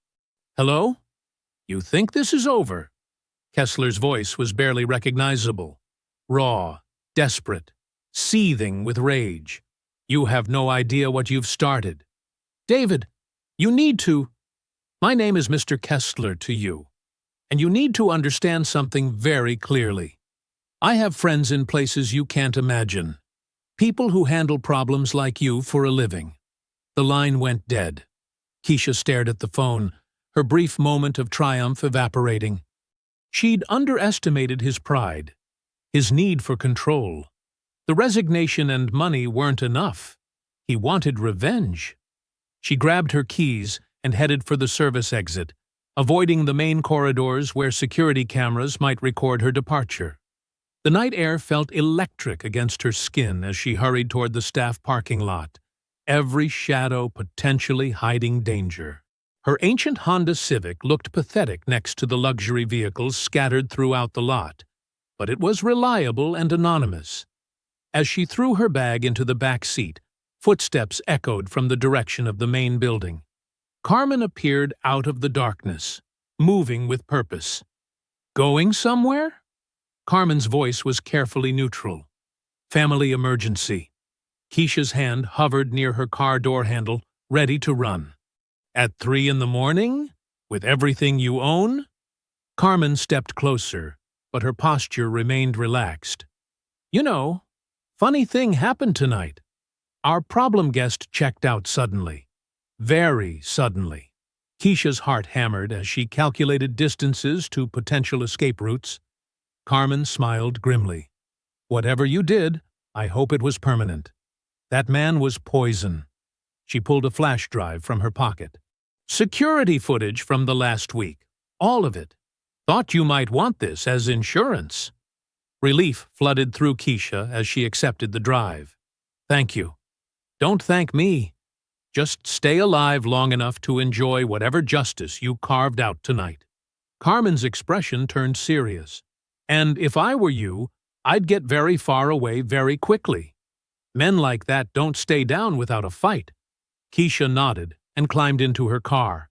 Hello? You think this is over? Kessler's voice was barely recognizable. Raw, desperate, seething with rage. You have no idea what you've started. David, you need to. My name is Mr. Kessler to you, and you need to understand something very clearly. I have friends in places you can't imagine. People who handle problems like you for a living. The line went dead. Keisha stared at the phone, her brief moment of triumph evaporating. She'd underestimated his pride, his need for control. The resignation and money weren't enough. He wanted revenge. She grabbed her keys and headed for the service exit, avoiding the main corridors where security cameras might record her departure. The night air felt electric against her skin as she hurried toward the staff parking lot, every shadow potentially hiding danger. Her ancient Honda Civic looked pathetic next to the luxury vehicles scattered throughout the lot, but it was reliable and anonymous. As she threw her bag into the back seat, footsteps echoed from the direction of the main building. Carmen appeared out of the darkness, moving with purpose. Going somewhere? Carmen's voice was carefully neutral. Family emergency. Keisha's hand hovered near her car door handle, ready to run. At 3 a.m? With everything you own? Carmen stepped closer, but her posture remained relaxed. You know, funny thing happened tonight. Our problem guest checked out suddenly. Very suddenly. Keisha's heart hammered as she calculated distances to potential escape routes. Carmen smiled grimly. Whatever you did, I hope it was permanent. That man was poison. She pulled a flash drive from her pocket. Security footage from the last week. All of it. Thought you might want this as insurance. Relief flooded through Keisha as she accepted the drive. Thank you. Don't thank me. Just stay alive long enough to enjoy whatever justice you carved out tonight. Carmen's expression turned serious. And if I were you, I'd get very far away very quickly. Men like that don't stay down without a fight. Keisha nodded and climbed into her car.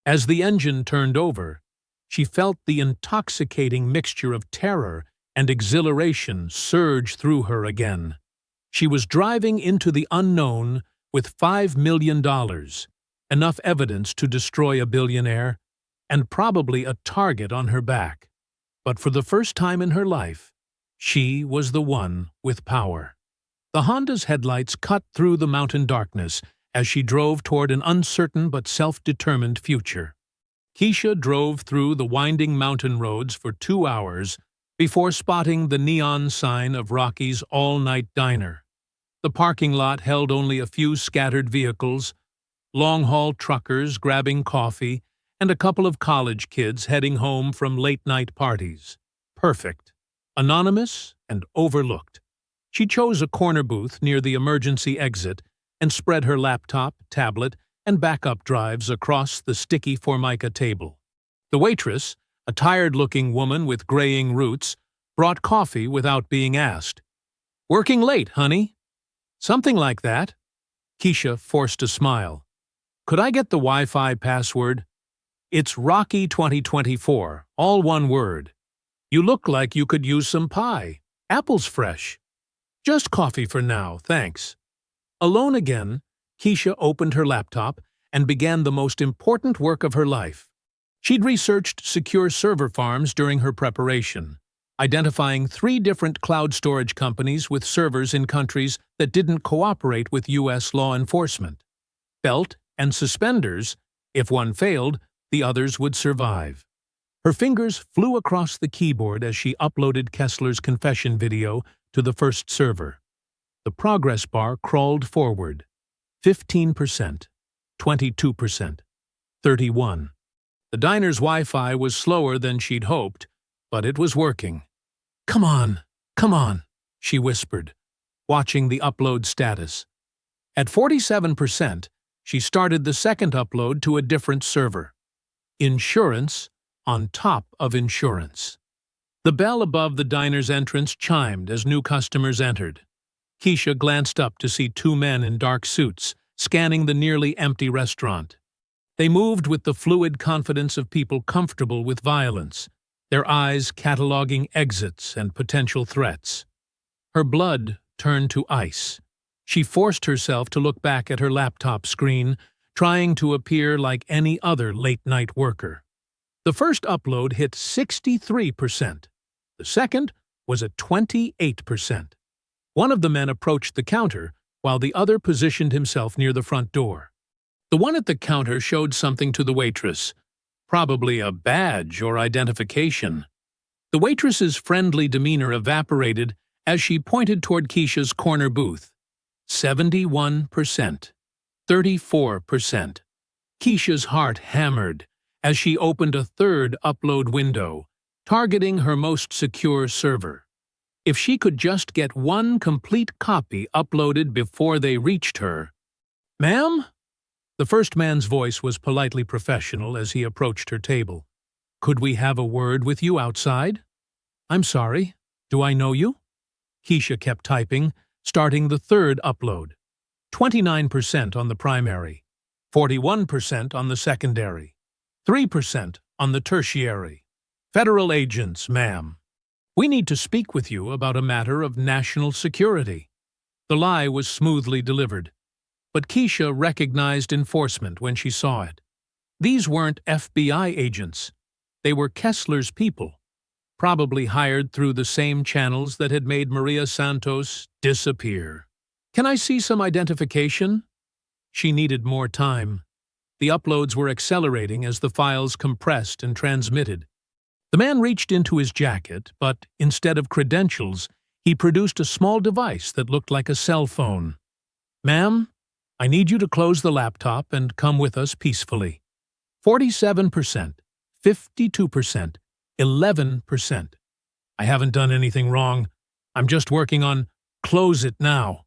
As the engine turned over, she felt the intoxicating mixture of terror and exhilaration surge through her again. She was driving into the unknown with $5 million, enough evidence to destroy a billionaire, and probably a target on her back. But for the first time in her life, she was the one with power. The Honda's headlights cut through the mountain darkness as she drove toward an uncertain but self-determined future. Keisha drove through the winding mountain roads for 2 hours before spotting the neon sign of Rocky's all-night diner. The parking lot held only a few scattered vehicles, long-haul truckers grabbing coffee, and a couple of college kids heading home from late-night parties. Perfect. Anonymous and overlooked. She chose a corner booth near the emergency exit and spread her laptop, tablet, and backup drives across the sticky Formica table. The waitress, a tired-looking woman with graying roots, brought coffee without being asked. "Working late, honey?" "Something like that." Keisha forced a smile. "Could I get the Wi-Fi password?" It's Rocky 2024, all one word. You look like you could use some pie. Apple's fresh. Just coffee for now, thanks. Alone again, Keisha opened her laptop and began the most important work of her life. She'd researched secure server farms during her preparation, identifying 3 different cloud storage companies with servers in countries that didn't cooperate with U.S. law enforcement. Belt and suspenders, if one failed, the others would survive. Her fingers flew across the keyboard as she uploaded Kessler's confession video to the first server. The progress bar crawled forward. 15%, 22%, 31%. The diner's Wi-Fi was slower than she'd hoped, but it was working. Come on, she whispered, watching the upload status. At 47%, she started the second upload to a different server. Insurance on top of insurance. The bell above the diner's entrance chimed as new customers entered. Keisha glanced up to see 2 men in dark suits, scanning the nearly empty restaurant. They moved with the fluid confidence of people comfortable with violence, their eyes cataloging exits and potential threats. Her blood turned to ice. She forced herself to look back at her laptop screen, trying to appear like any other late-night worker. The first upload hit 63%. The second was at 28%. One of the men approached the counter, while the other positioned himself near the front door. The one at the counter showed something to the waitress, probably a badge or identification. The waitress's friendly demeanor evaporated as she pointed toward Keisha's corner booth. 71%. 34%. Keisha's heart hammered as she opened a third upload window, targeting her most secure server. If she could just get one complete copy uploaded before they reached her. Ma'am? The first man's voice was politely professional as he approached her table. Could we have a word with you outside? I'm sorry. Do I know you? Keisha kept typing, starting the third upload. 29% on the primary, 41% on the secondary, 3% on the tertiary. Federal agents, ma'am. We need to speak with you about a matter of national security. The lie was smoothly delivered, but Keisha recognized enforcement when she saw it. These weren't FBI agents. They were Kessler's people, probably hired through the same channels that had made Maria Santos disappear. Can I see some identification? She needed more time. The uploads were accelerating as the files compressed and transmitted. The man reached into his jacket, but instead of credentials, he produced a small device that looked like a cell phone. Ma'am, I need you to close the laptop and come with us peacefully. 47%, 52%, 11%. I haven't done anything wrong. I'm just working on close it now.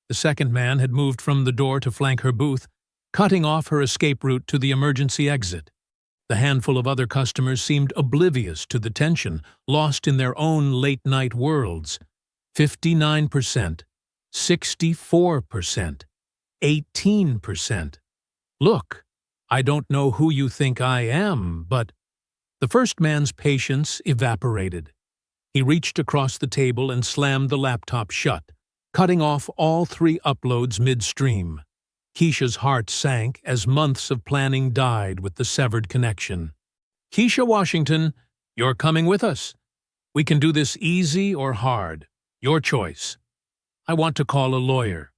The second man had moved from the door to flank her booth, cutting off her escape route to the emergency exit. The handful of other customers seemed oblivious to the tension, lost in their own late-night worlds. 59%, 64%, 18%. Look, I don't know who you think I am, but... The first man's patience evaporated. He reached across the table and slammed the laptop shut, cutting off all 3 uploads midstream. Keisha's heart sank as months of planning died with the severed connection. Keisha Washington, you're coming with us. We can do this easy or hard. Your choice. I want to call a lawyer.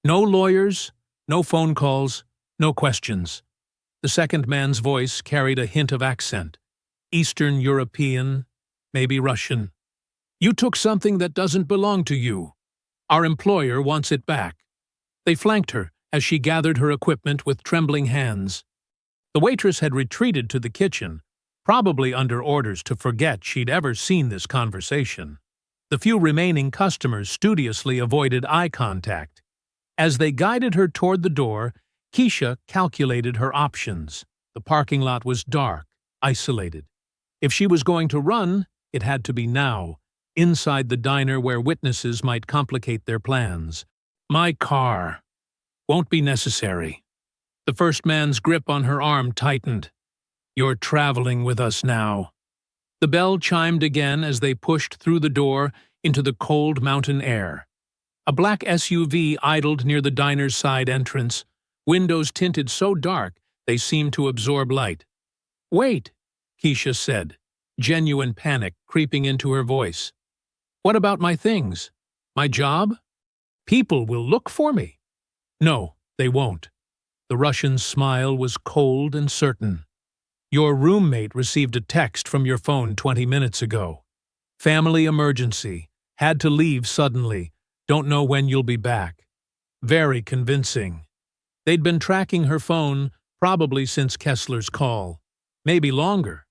No lawyers, no phone calls, no questions. The second man's voice carried a hint of accent. Eastern European, maybe Russian. You took something that doesn't belong to you. Our employer wants it back. They flanked her as she gathered her equipment with trembling hands. The waitress had retreated to the kitchen, probably under orders to forget she'd ever seen this conversation. The few remaining customers studiously avoided eye contact. As they guided her toward the door, Keisha calculated her options. The parking lot was dark, isolated. If she was going to run, it had to be now, inside the diner where witnesses might complicate their plans. My car. Won't be necessary. The first man's grip on her arm tightened. You're traveling with us now. The bell chimed again as they pushed through the door into the cold mountain air. A black SUV idled near the diner's side entrance, windows tinted so dark they seemed to absorb light. "Wait," Keisha said, genuine panic creeping into her voice. "What about my things? My job? People will look for me." "No, they won't." The Russian's smile was cold and certain. "Your roommate received a text from your phone 20 minutes ago. Family emergency. Had to leave suddenly. Don't know when you'll be back." Very convincing. They'd been tracking her phone probably since Kessler's call. Maybe longer.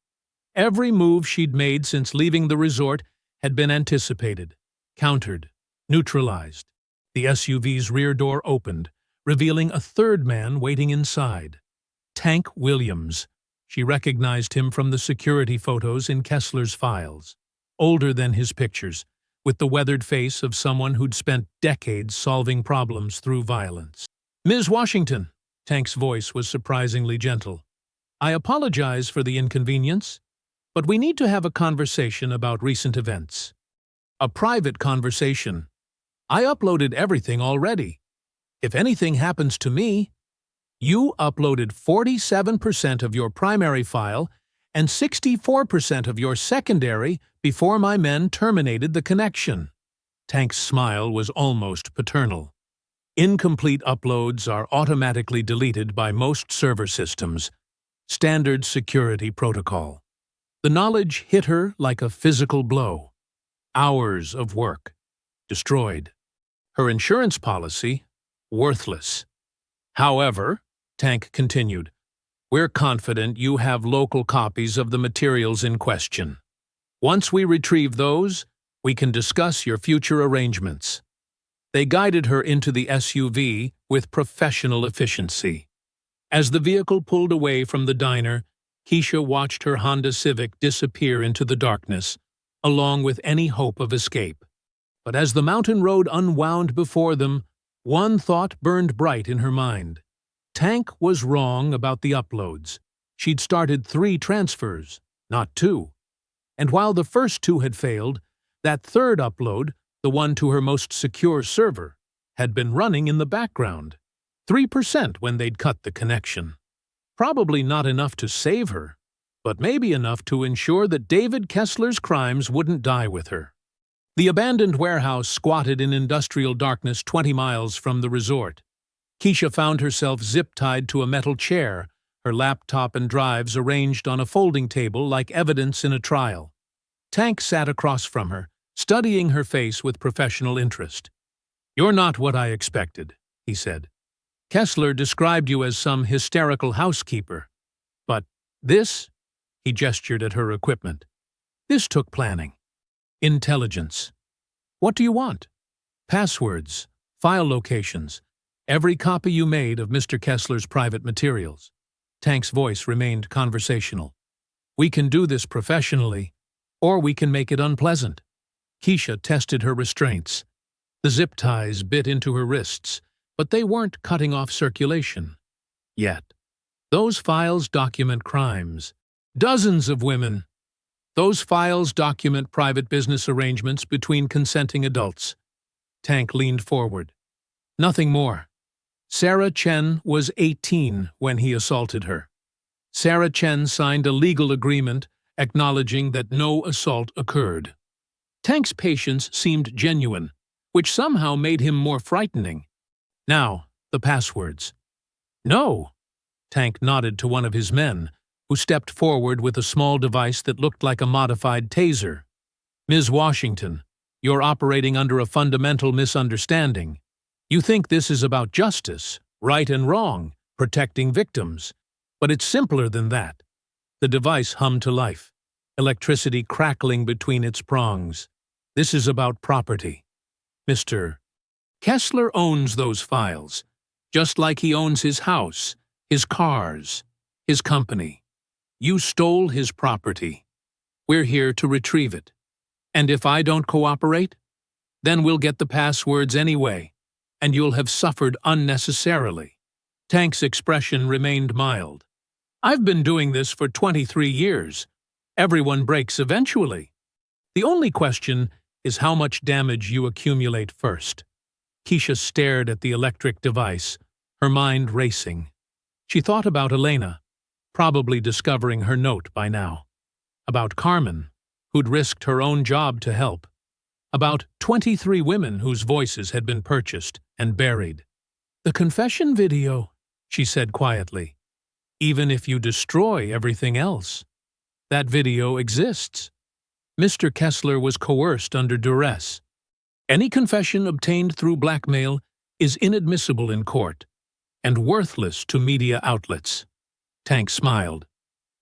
Every move she'd made since leaving the resort had been anticipated, countered, neutralized. The SUV's rear door opened, revealing a third man waiting inside. Tank Williams. She recognized him from the security photos in Kessler's files. Older than his pictures, with the weathered face of someone who'd spent decades solving problems through violence. "Ms. Washington," Tank's voice was surprisingly gentle. "I apologize for the inconvenience, but we need to have a conversation about recent events." "A private conversation. I uploaded everything already. If anything happens to me..." "You uploaded 47% of your primary file and 64% of your secondary before my men terminated the connection." Tank's smile was almost paternal. "Incomplete uploads are automatically deleted by most server systems. Standard security protocol." The knowledge hit her like a physical blow. Hours of work. Destroyed. Her insurance policy. Worthless. "However," Tank continued, "we're confident you have local copies of the materials in question. Once we retrieve those, we can discuss your future arrangements." They guided her into the SUV with professional efficiency. As the vehicle pulled away from the diner, Keisha watched her Honda Civic disappear into the darkness, along with any hope of escape. But as the mountain road unwound before them, one thought burned bright in her mind. Tank was wrong about the uploads. She'd started 3 transfers, not 2. And while the first 2 had failed, that third upload, the one to her most secure server, had been running in the background. 3% when they'd cut the connection. Probably not enough to save her, but maybe enough to ensure that David Kessler's crimes wouldn't die with her. The abandoned warehouse squatted in industrial darkness 20 miles from the resort. Keisha found herself zip-tied to a metal chair, her laptop and drives arranged on a folding table like evidence in a trial. Tank sat across from her, studying her face with professional interest. "You're not what I expected," he said. "Kessler described you as some hysterical housekeeper. But this," he gestured at her equipment, "this took planning. Intelligence. What do you want?" "Passwords, file locations, every copy you made of Mr. Kessler's private materials." Tank's voice remained conversational. "We can do this professionally, or we can make it unpleasant." Keisha tested her restraints. The zip ties bit into her wrists, but they weren't cutting off circulation. Yet. Those files document crimes. Dozens of women. Those files document private business arrangements between consenting adults. Tank leaned forward. Nothing more. Sarah Chen was 18 when he assaulted her. Sarah Chen signed a legal agreement acknowledging that no assault occurred. Tank's patience seemed genuine, which somehow made him more frightening. "Now, the passwords." "No." Tank nodded to one of his men, who stepped forward with a small device that looked like a modified taser. "Ms. Washington, you're operating under a fundamental misunderstanding. You think this is about justice, right and wrong, protecting victims. But it's simpler than that." The device hummed to life, electricity crackling between its prongs. "This is about property. Mr. Kessler owns those files, just like he owns his house, his cars, his company. You stole his property. We're here to retrieve it. And if I don't cooperate, then we'll get the passwords anyway, and you'll have suffered unnecessarily." Tank's expression remained mild. I've been doing this for 23 years. Everyone breaks eventually. The only question is how much damage you accumulate first. Keisha stared at the electric device, her mind racing. She thought about Elena, probably discovering her note by now. About Carmen, who'd risked her own job to help. About 23 women whose voices had been purchased and buried. The confession video, she said quietly. Even if you destroy everything else, that video exists. Mr. Kessler was coerced under duress. Any confession obtained through blackmail is inadmissible in court and worthless to media outlets. Tank smiled.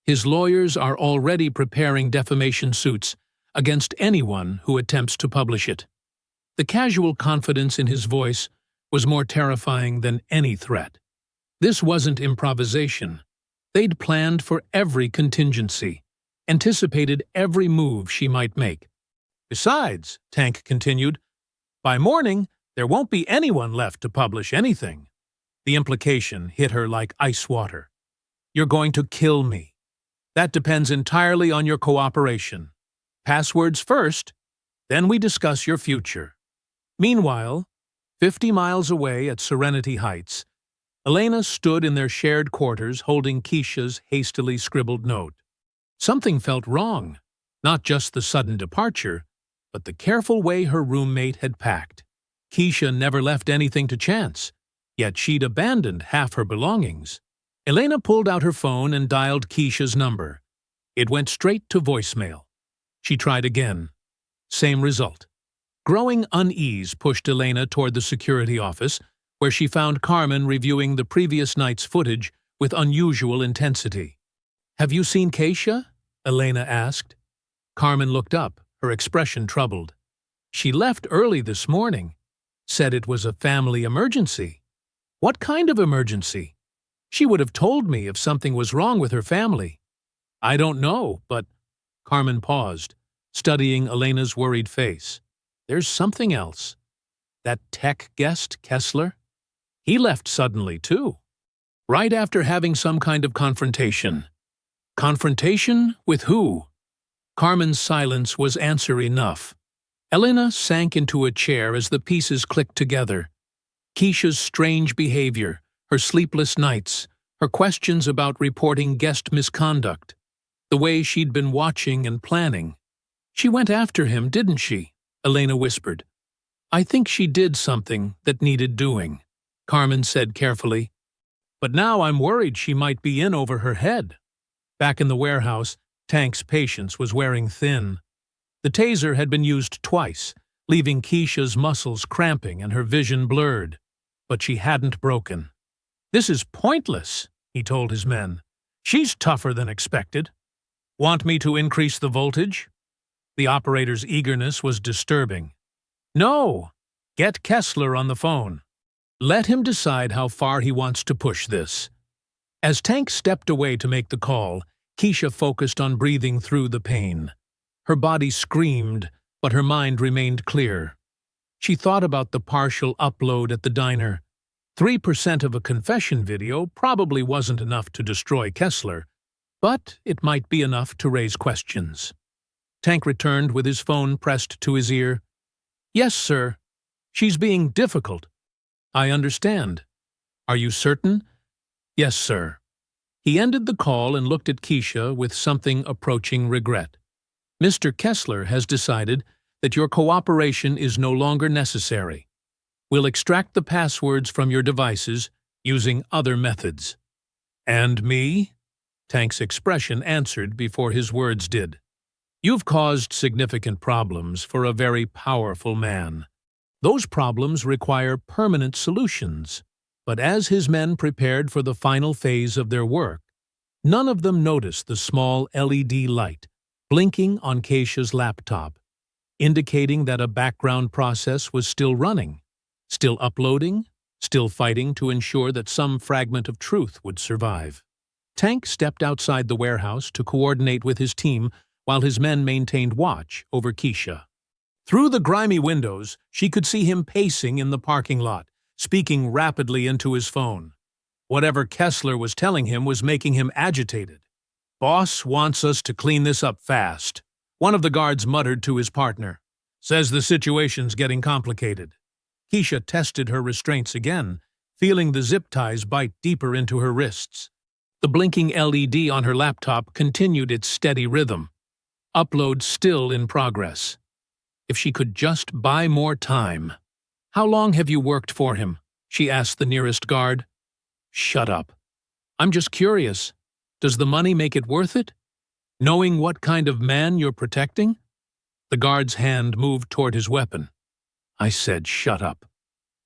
His lawyers are already preparing defamation suits against anyone who attempts to publish it. The casual confidence in his voice was more terrifying than any threat. This wasn't improvisation. They'd planned for every contingency, anticipated every move she might make. Besides, Tank continued, by morning, there won't be anyone left to publish anything. The implication hit her like ice water. You're going to kill me. That depends entirely on your cooperation. Passwords first, then we discuss your future. Meanwhile, 50 miles away at Serenity Heights, Elena stood in their shared quarters holding Keisha's hastily scribbled note. Something felt wrong, not just the sudden departure, but the careful way her roommate had packed. Keisha never left anything to chance, yet she'd abandoned half her belongings. Elena pulled out her phone and dialed Keisha's number. It went straight to voicemail. She tried again. Same result. Growing unease pushed Elena toward the security office, where she found Carmen reviewing the previous night's footage with unusual intensity. Have you seen Keisha? Elena asked. Carmen looked up, her expression troubled. She left early this morning. Said it was a family emergency. What kind of emergency? She would have told me if something was wrong with her family. I don't know, but… Carmen paused, studying Elena's worried face. There's something else. That tech guest, Kessler? He left suddenly, too. Right after having some kind of confrontation. Confrontation with who? Carmen's silence was answer enough. Elena sank into a chair as the pieces clicked together. Keisha's strange behavior, her sleepless nights, her questions about reporting guest misconduct, the way she'd been watching and planning. She went after him, didn't she? Elena whispered. I think she did something that needed doing, Carmen said carefully. But now I'm worried she might be in over her head. Back in the warehouse, Tank's patience was wearing thin. The taser had been used twice, leaving Keisha's muscles cramping and her vision blurred. But she hadn't broken. This is pointless, he told his men. She's tougher than expected. Want me to increase the voltage? The operator's eagerness was disturbing. No, get Kessler on the phone. Let him decide how far he wants to push this. As Tank stepped away to make the call, Keisha focused on breathing through the pain. Her body screamed, but her mind remained clear. She thought about the partial upload at the diner. 3% of a confession video probably wasn't enough to destroy Kessler, but it might be enough to raise questions. Tank returned with his phone pressed to his ear. Yes, sir. She's being difficult. I understand. Are you certain? Yes, sir. He ended the call and looked at Keisha with something approaching regret. Mr. Kessler has decided that your cooperation is no longer necessary. We'll extract the passwords from your devices using other methods. And me? Tank's expression answered before his words did. You've caused significant problems for a very powerful man. Those problems require permanent solutions. But as his men prepared for the final phase of their work, none of them noticed the small LED light blinking on Keisha's laptop, indicating that a background process was still running, still uploading, still fighting to ensure that some fragment of truth would survive. Tank stepped outside the warehouse to coordinate with his team while his men maintained watch over Keisha. Through the grimy windows, she could see him pacing in the parking lot, speaking rapidly into his phone. Whatever Kessler was telling him was making him agitated. "Boss wants us to clean this up fast," one of the guards muttered to his partner. "Says the situation's getting complicated." Keisha tested her restraints again, feeling the zip ties bite deeper into her wrists. The blinking LED on her laptop continued its steady rhythm. Upload still in progress. If she could just buy more time. "How long have you worked for him?" she asked the nearest guard. "Shut up. I'm just curious. Does the money make it worth it? Knowing what kind of man you're protecting?" The guard's hand moved toward his weapon. "I said shut up."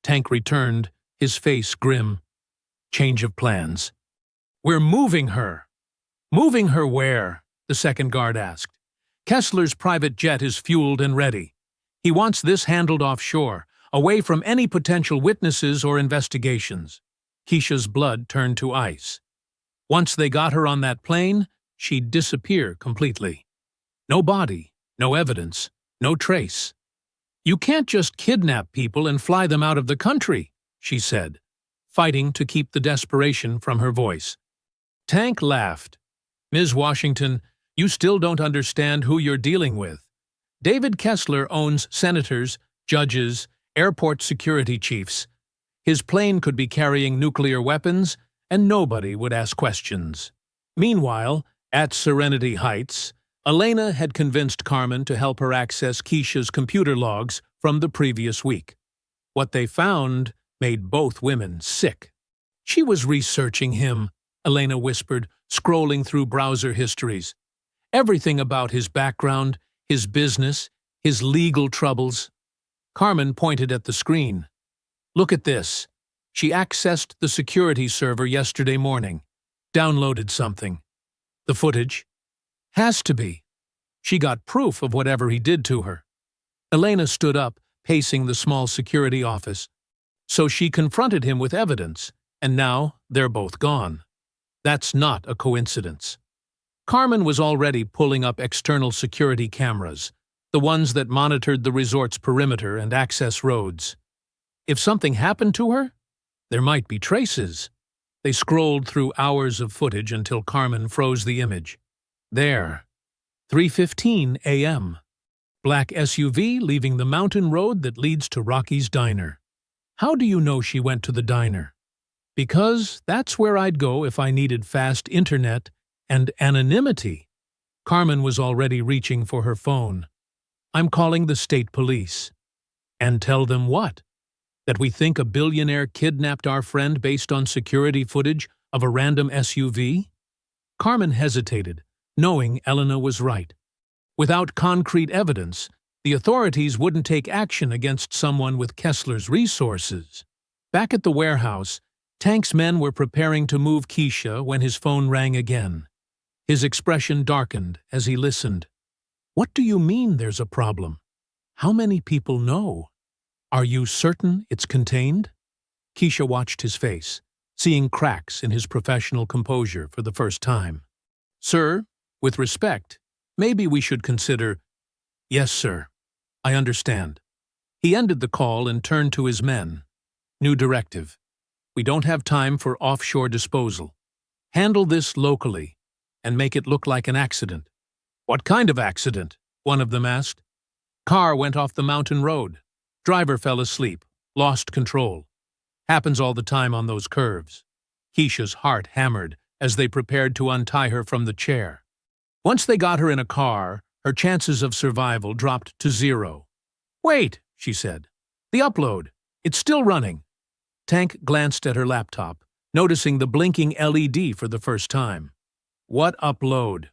Tank returned, his face grim. "Change of plans." "We're moving her." "Moving her where?" the second guard asked. "Kessler's private jet is fueled and ready. He wants this handled offshore, away from any potential witnesses or investigations." Keisha's blood turned to ice. Once they got her on that plane, she'd disappear completely. No body, no evidence, no trace. "You can't just kidnap people and fly them out of the country," she said, fighting to keep the desperation from her voice. Tank laughed. "Ms. Washington, you still don't understand who you're dealing with. David Kessler owns senators, judges, airport security chiefs. His plane could be carrying nuclear weapons, and nobody would ask questions." Meanwhile, at Serenity Heights, Elena had convinced Carmen to help her access Keisha's computer logs from the previous week. What they found made both women sick. "She was researching him," Elena whispered, scrolling through browser histories. "Everything about his background, his business, his legal troubles." Carmen pointed at the screen. "Look at this. She accessed the security server yesterday morning. Downloaded something. The footage? Has to be. She got proof of whatever he did to her." Elena stood up, pacing the small security office. "So she confronted him with evidence, and now they're both gone. That's not a coincidence." Carmen was already pulling up external security cameras, the ones that monitored the resort's perimeter and access roads. If something happened to her, there might be traces. They scrolled through hours of footage until Carmen froze the image. There. 3:15 a.m. Black SUV leaving the mountain road that leads to Rocky's diner. "How do you know she went to the diner?" "Because that's where I'd go if I needed fast internet and anonymity." Carmen was already reaching for her phone. "I'm calling the state police." "And tell them what? That we think a billionaire kidnapped our friend based on security footage of a random SUV?" Carmen hesitated, knowing Elena was right. Without concrete evidence, the authorities wouldn't take action against someone with Kessler's resources. Back at the warehouse, Tank's men were preparing to move Keisha when his phone rang again. His expression darkened as he listened. "What do you mean there's a problem? How many people know? Are you certain it's contained?" Keisha watched his face, seeing cracks in his professional composure for the first time. "Sir, with respect, maybe we should consider—" "Yes, sir. I understand." He ended the call and turned to his men. "New directive. We don't have time for offshore disposal. Handle this locally and make it look like an accident." "What kind of accident?" one of them asked. "Car went off the mountain road. Driver fell asleep, lost control. Happens all the time on those curves." Keisha's heart hammered as they prepared to untie her from the chair. Once they got her in a car, her chances of survival dropped to 0. "Wait," she said. "The upload. It's still running." Tank glanced at her laptop, noticing the blinking LED for the first time. "What upload?"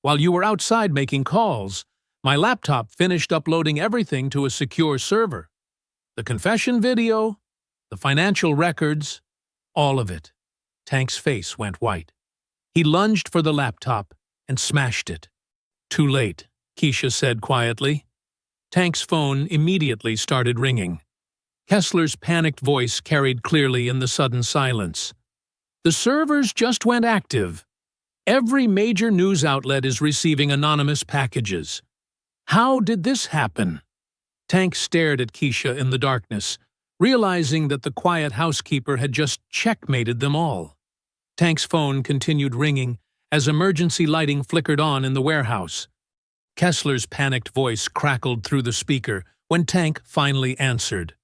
"While you were outside making calls, my laptop finished uploading everything to a secure server. The confession video, the financial records, all of it." Tank's face went white. He lunged for the laptop and smashed it. "Too late," Keisha said quietly. Tank's phone immediately started ringing. Kessler's panicked voice carried clearly in the sudden silence. "The servers just went active. Every major news outlet is receiving anonymous packages. How did this happen?" Tank stared at Keisha in the darkness, realizing that the quiet housekeeper had just checkmated them all. Tank's phone continued ringing as emergency lighting flickered on in the warehouse. Kessler's panicked voice crackled through the speaker when Tank finally answered.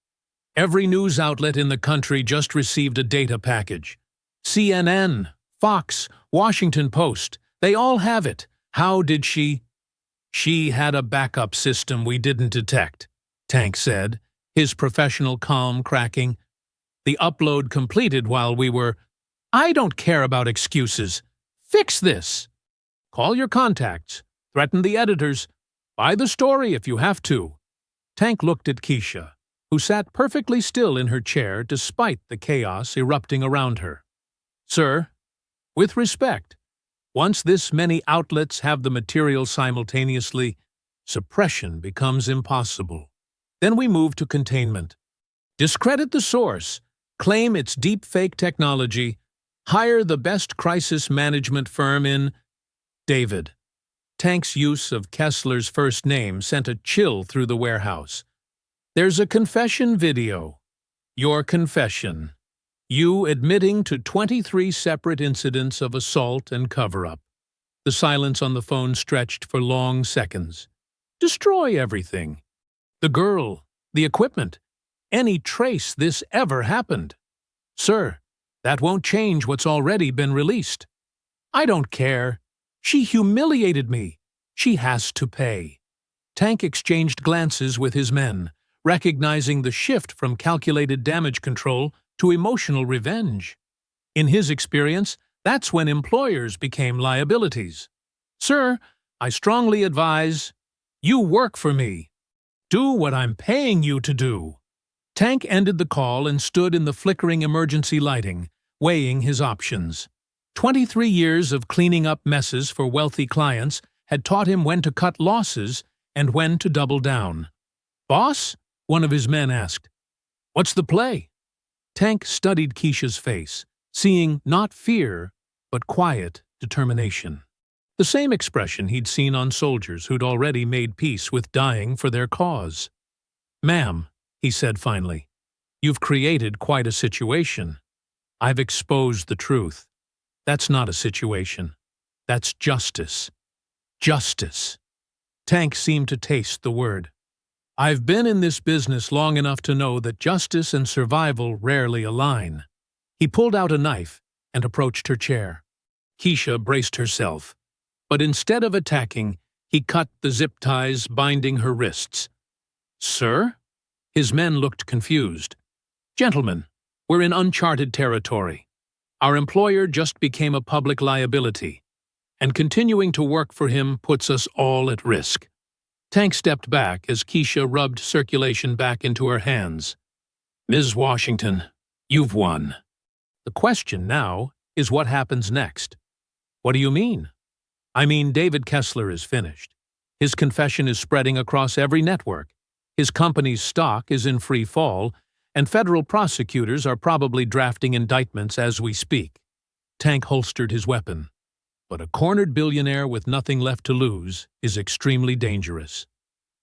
Every news outlet in the country just received a data package. CNN, Fox, Washington Post, they all have it. How did she? She had a backup system we didn't detect, Tank said, his professional calm cracking. The upload completed while we were… I don't care about excuses. Fix this. Call your contacts. Threaten the editors. Buy the story if you have to. Tank looked at Keisha, who sat perfectly still in her chair despite the chaos erupting around her. Sir, with respect, once this many outlets have the material simultaneously, suppression becomes impossible. Then we move to containment. Discredit the source, claim it's deepfake technology, hire the best crisis management firm in… David. Tank's use of Kessler's first name sent a chill through the warehouse. There's a confession video. Your confession. You admitting to 23 separate incidents of assault and cover-up. The silence on the phone stretched for long seconds. Destroy everything. The girl, the equipment, any trace this ever happened. Sir, that won't change what's already been released. I don't care. She humiliated me. She has to pay. Tank exchanged glances with his men, recognizing the shift from calculated damage control to emotional revenge. In his experience, that's when employers became liabilities. Sir, I strongly advise, you work for me. Do what I'm paying you to do. Tank ended the call and stood in the flickering emergency lighting, weighing his options. 23 years of cleaning up messes for wealthy clients had taught him when to cut losses and when to double down. Boss? One of his men asked. What's the play? Tank studied Keisha's face, seeing not fear, but quiet determination. The same expression he'd seen on soldiers who'd already made peace with dying for their cause. Ma'am, he said finally, you've created quite a situation. I've exposed the truth. That's not a situation. That's justice. Justice. Tank seemed to taste the word. I've been in this business long enough to know that justice and survival rarely align. He pulled out a knife and approached her chair. Keisha braced herself, but instead of attacking, he cut the zip ties binding her wrists. Sir? His men looked confused. Gentlemen, we're in uncharted territory. Our employer just became a public liability, and continuing to work for him puts us all at risk. Tank stepped back as Keisha rubbed circulation back into her hands. Ms. Washington, you've won. The question now is what happens next. What do you mean? I mean, David Kessler is finished. His confession is spreading across every network. His company's stock is in free fall, and federal prosecutors are probably drafting indictments as we speak. Tank holstered his weapon. But a cornered billionaire with nothing left to lose is extremely dangerous.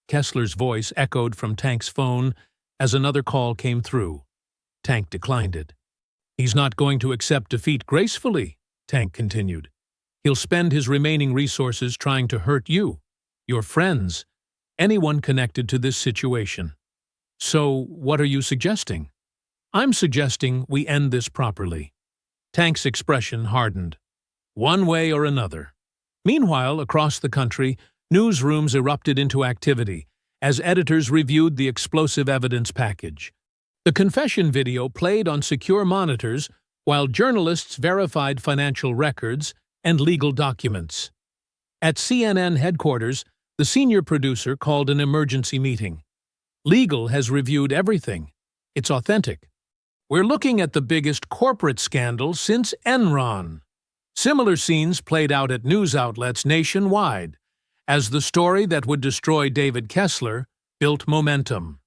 Kessler's voice echoed from Tank's phone as another call came through. Tank declined it. He's not going to accept defeat gracefully, Tank continued. He'll spend his remaining resources trying to hurt you, your friends, anyone connected to this situation. So, what are you suggesting? I'm suggesting we end this properly. Tank's expression hardened. One way or another. Meanwhile, across the country, newsrooms erupted into activity as editors reviewed the explosive evidence package. The confession video played on secure monitors while journalists verified financial records and legal documents. At CNN headquarters, the senior producer called an emergency meeting. Legal has reviewed everything. It's authentic. We're looking at the biggest corporate scandal since Enron. Similar scenes played out at news outlets nationwide, as the story that would destroy David Kessler built momentum.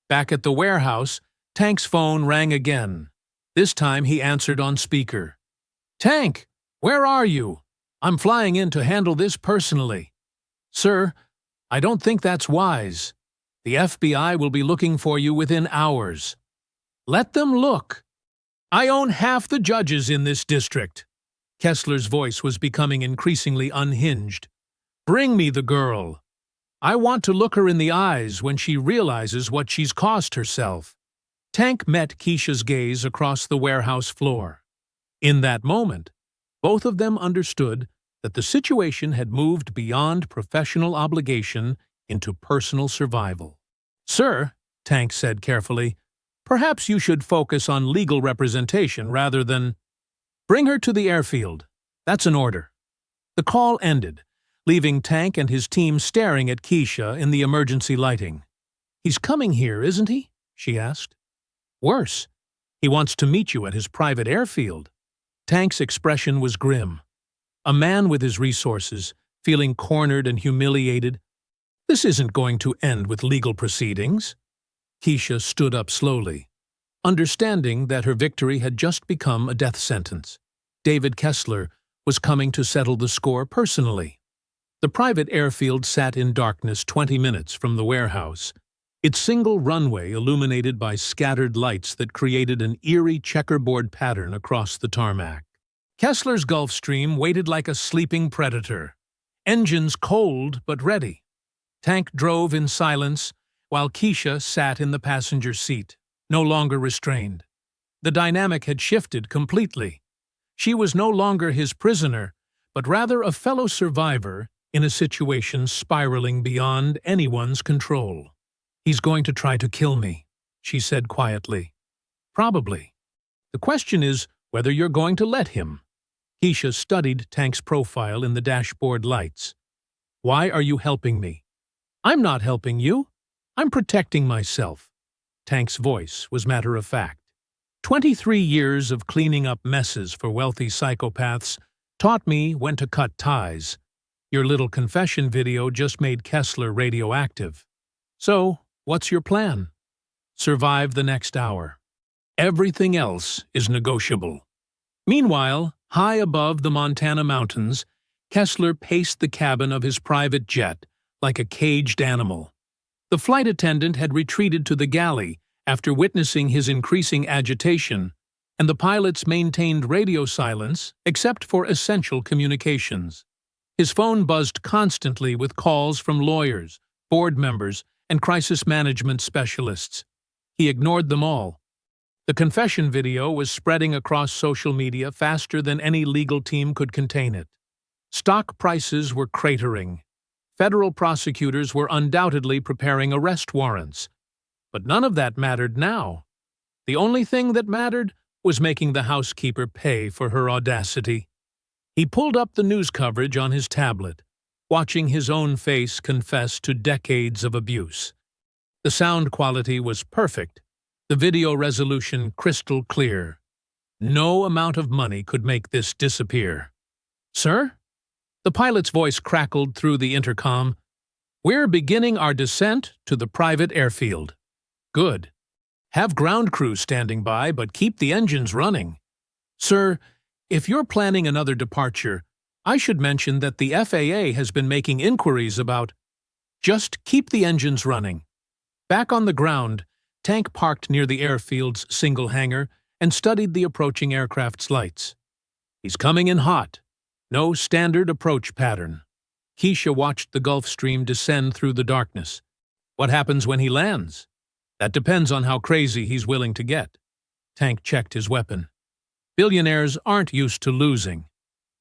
Back at the warehouse, Tank's phone rang again. This time he answered on speaker. Tank, where are you? I'm flying in to handle this personally. Sir, I don't think that's wise. The FBI will be looking for you within hours. Let them look. I own half the judges in this district. Kessler's voice was becoming increasingly unhinged. Bring me the girl. I want to look her in the eyes when she realizes what she's cost herself. Tank met Keisha's gaze across the warehouse floor. In that moment, both of them understood that the situation had moved beyond professional obligation into personal survival. Sir, Tank said carefully, perhaps you should focus on legal representation rather than… Bring her to the airfield. That's an order. The call ended, leaving Tank and his team staring at Keisha in the emergency lighting. He's coming here, isn't he? She asked. Worse, he wants to meet you at his private airfield. Tank's expression was grim. A man with his resources, feeling cornered and humiliated. This isn't going to end with legal proceedings. Keisha stood up slowly, understanding that her victory had just become a death sentence. David Kessler was coming to settle the score personally. The private airfield sat in darkness 20 minutes from the warehouse, its single runway illuminated by scattered lights that created an eerie checkerboard pattern across the tarmac. Kessler's Gulfstream waited like a sleeping predator, engines cold but ready. Tank drove in silence, while Keisha sat in the passenger seat, no longer restrained. The dynamic had shifted completely. She was no longer his prisoner, but rather a fellow survivor in a situation spiraling beyond anyone's control. He's going to try to kill me, she said quietly. Probably. The question is whether you're going to let him. Keisha studied Tank's profile in the dashboard lights. Why are you helping me? I'm not helping you. I'm protecting myself. Tank's voice was matter-of-fact. 23 years of cleaning up messes for wealthy psychopaths taught me when to cut ties. Your little confession video just made Kessler radioactive. So, what's your plan? Survive the next hour. Everything else is negotiable. Meanwhile, high above the Montana mountains, Kessler paced the cabin of his private jet like a caged animal. The flight attendant had retreated to the galley after witnessing his increasing agitation, and the pilots maintained radio silence except for essential communications. His phone buzzed constantly with calls from lawyers, board members, and crisis management specialists. He ignored them all. The confession video was spreading across social media faster than any legal team could contain it. Stock prices were cratering. Federal prosecutors were undoubtedly preparing arrest warrants. But none of that mattered now. The only thing that mattered was making the housekeeper pay for her audacity. He pulled up the news coverage on his tablet, watching his own face confess to decades of abuse. The sound quality was perfect, the video resolution crystal clear. No amount of money could make this disappear. Sir? The pilot's voice crackled through the intercom. We're beginning our descent to the private airfield. Good. Have ground crew standing by, but keep the engines running. Sir, if you're planning another departure, I should mention that the FAA has been making inquiries about… Just keep the engines running. Back on the ground, Tank parked near the airfield's single hangar and studied the approaching aircraft's lights. He's coming in hot. No standard approach pattern. Keisha watched the Gulfstream descend through the darkness. What happens when he lands? That depends on how crazy he's willing to get. Tank checked his weapon. Billionaires aren't used to losing.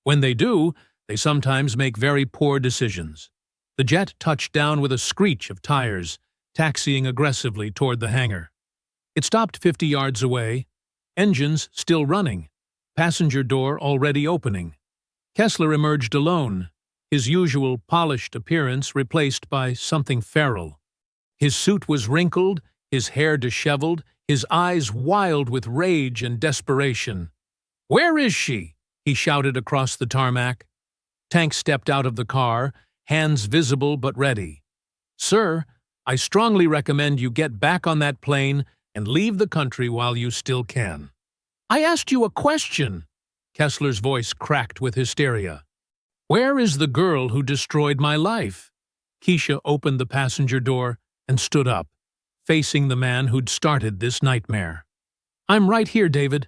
When they do, they sometimes make very poor decisions. The jet touched down with a screech of tires, taxiing aggressively toward the hangar. It stopped 50 yards away, engines still running, passenger door already opening. Kessler emerged alone, his usual polished appearance replaced by something feral. His suit was wrinkled, his hair disheveled, his eyes wild with rage and desperation. "Where is she?" he shouted across the tarmac. Tank stepped out of the car, hands visible but ready. "Sir, I strongly recommend you get back on that plane and leave the country while you still can." "I asked you a question." Kessler's voice cracked with hysteria. "Where is the girl who destroyed my life?" Keisha opened the passenger door and stood up, facing the man who'd started this nightmare. I'm right here, David.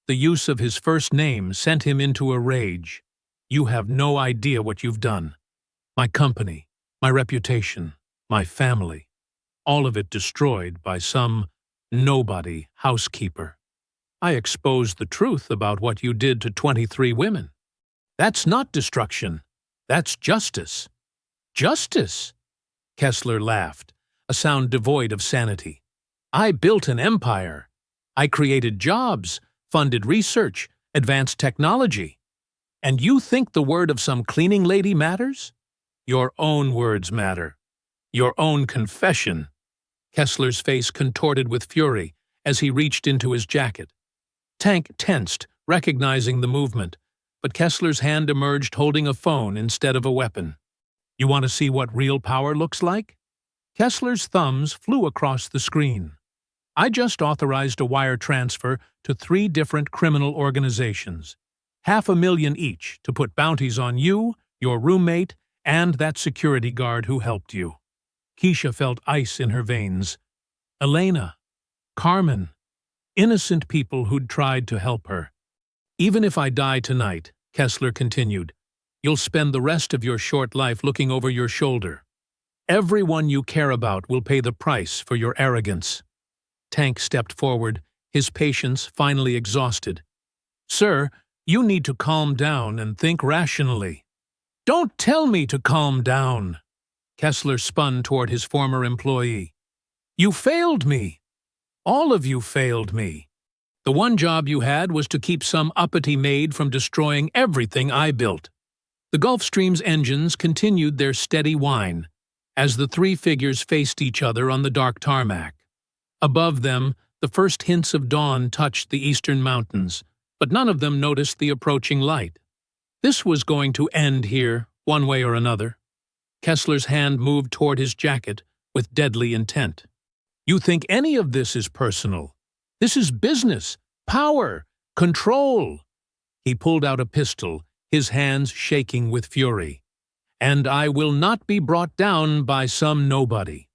The use of his first name sent him into a rage. You have no idea what you've done. My company, my reputation, my family, all of it destroyed by some nobody housekeeper. I exposed the truth about what you did to 23 women. That's not destruction. That's justice. Justice? Kessler laughed, a sound devoid of sanity. I built an empire. I created jobs, funded research, advanced technology. And you think the word of some cleaning lady matters? Your own words matter. Your own confession. Kessler's face contorted with fury as he reached into his jacket. Tank tensed, recognizing the movement, but Kessler's hand emerged holding a phone instead of a weapon. You want to see what real power looks like? Kessler's thumbs flew across the screen. I just authorized a wire transfer to 3 different criminal organizations. $500,000 each to put bounties on you, your roommate, and that security guard who helped you. Keisha felt ice in her veins. Elena, Carmen, innocent people who'd tried to help her. Even if I die tonight, Kessler continued, you'll spend the rest of your short life looking over your shoulder. Everyone you care about will pay the price for your arrogance. Tank stepped forward, his patience finally exhausted. Sir, you need to calm down and think rationally. Don't tell me to calm down. Kessler spun toward his former employee. You failed me. All of you failed me. The one job you had was to keep some uppity maid from destroying everything I built. The Gulfstream's engines continued their steady whine as the 3 figures faced each other on the dark tarmac. Above them, the first hints of dawn touched the eastern mountains, but none of them noticed the approaching light. This was going to end here, one way or another. Kessler's hand moved toward his jacket with deadly intent. You think any of this is personal? This is business, power, control. He pulled out a pistol, his hands shaking with fury. And I will not be brought down by some nobody.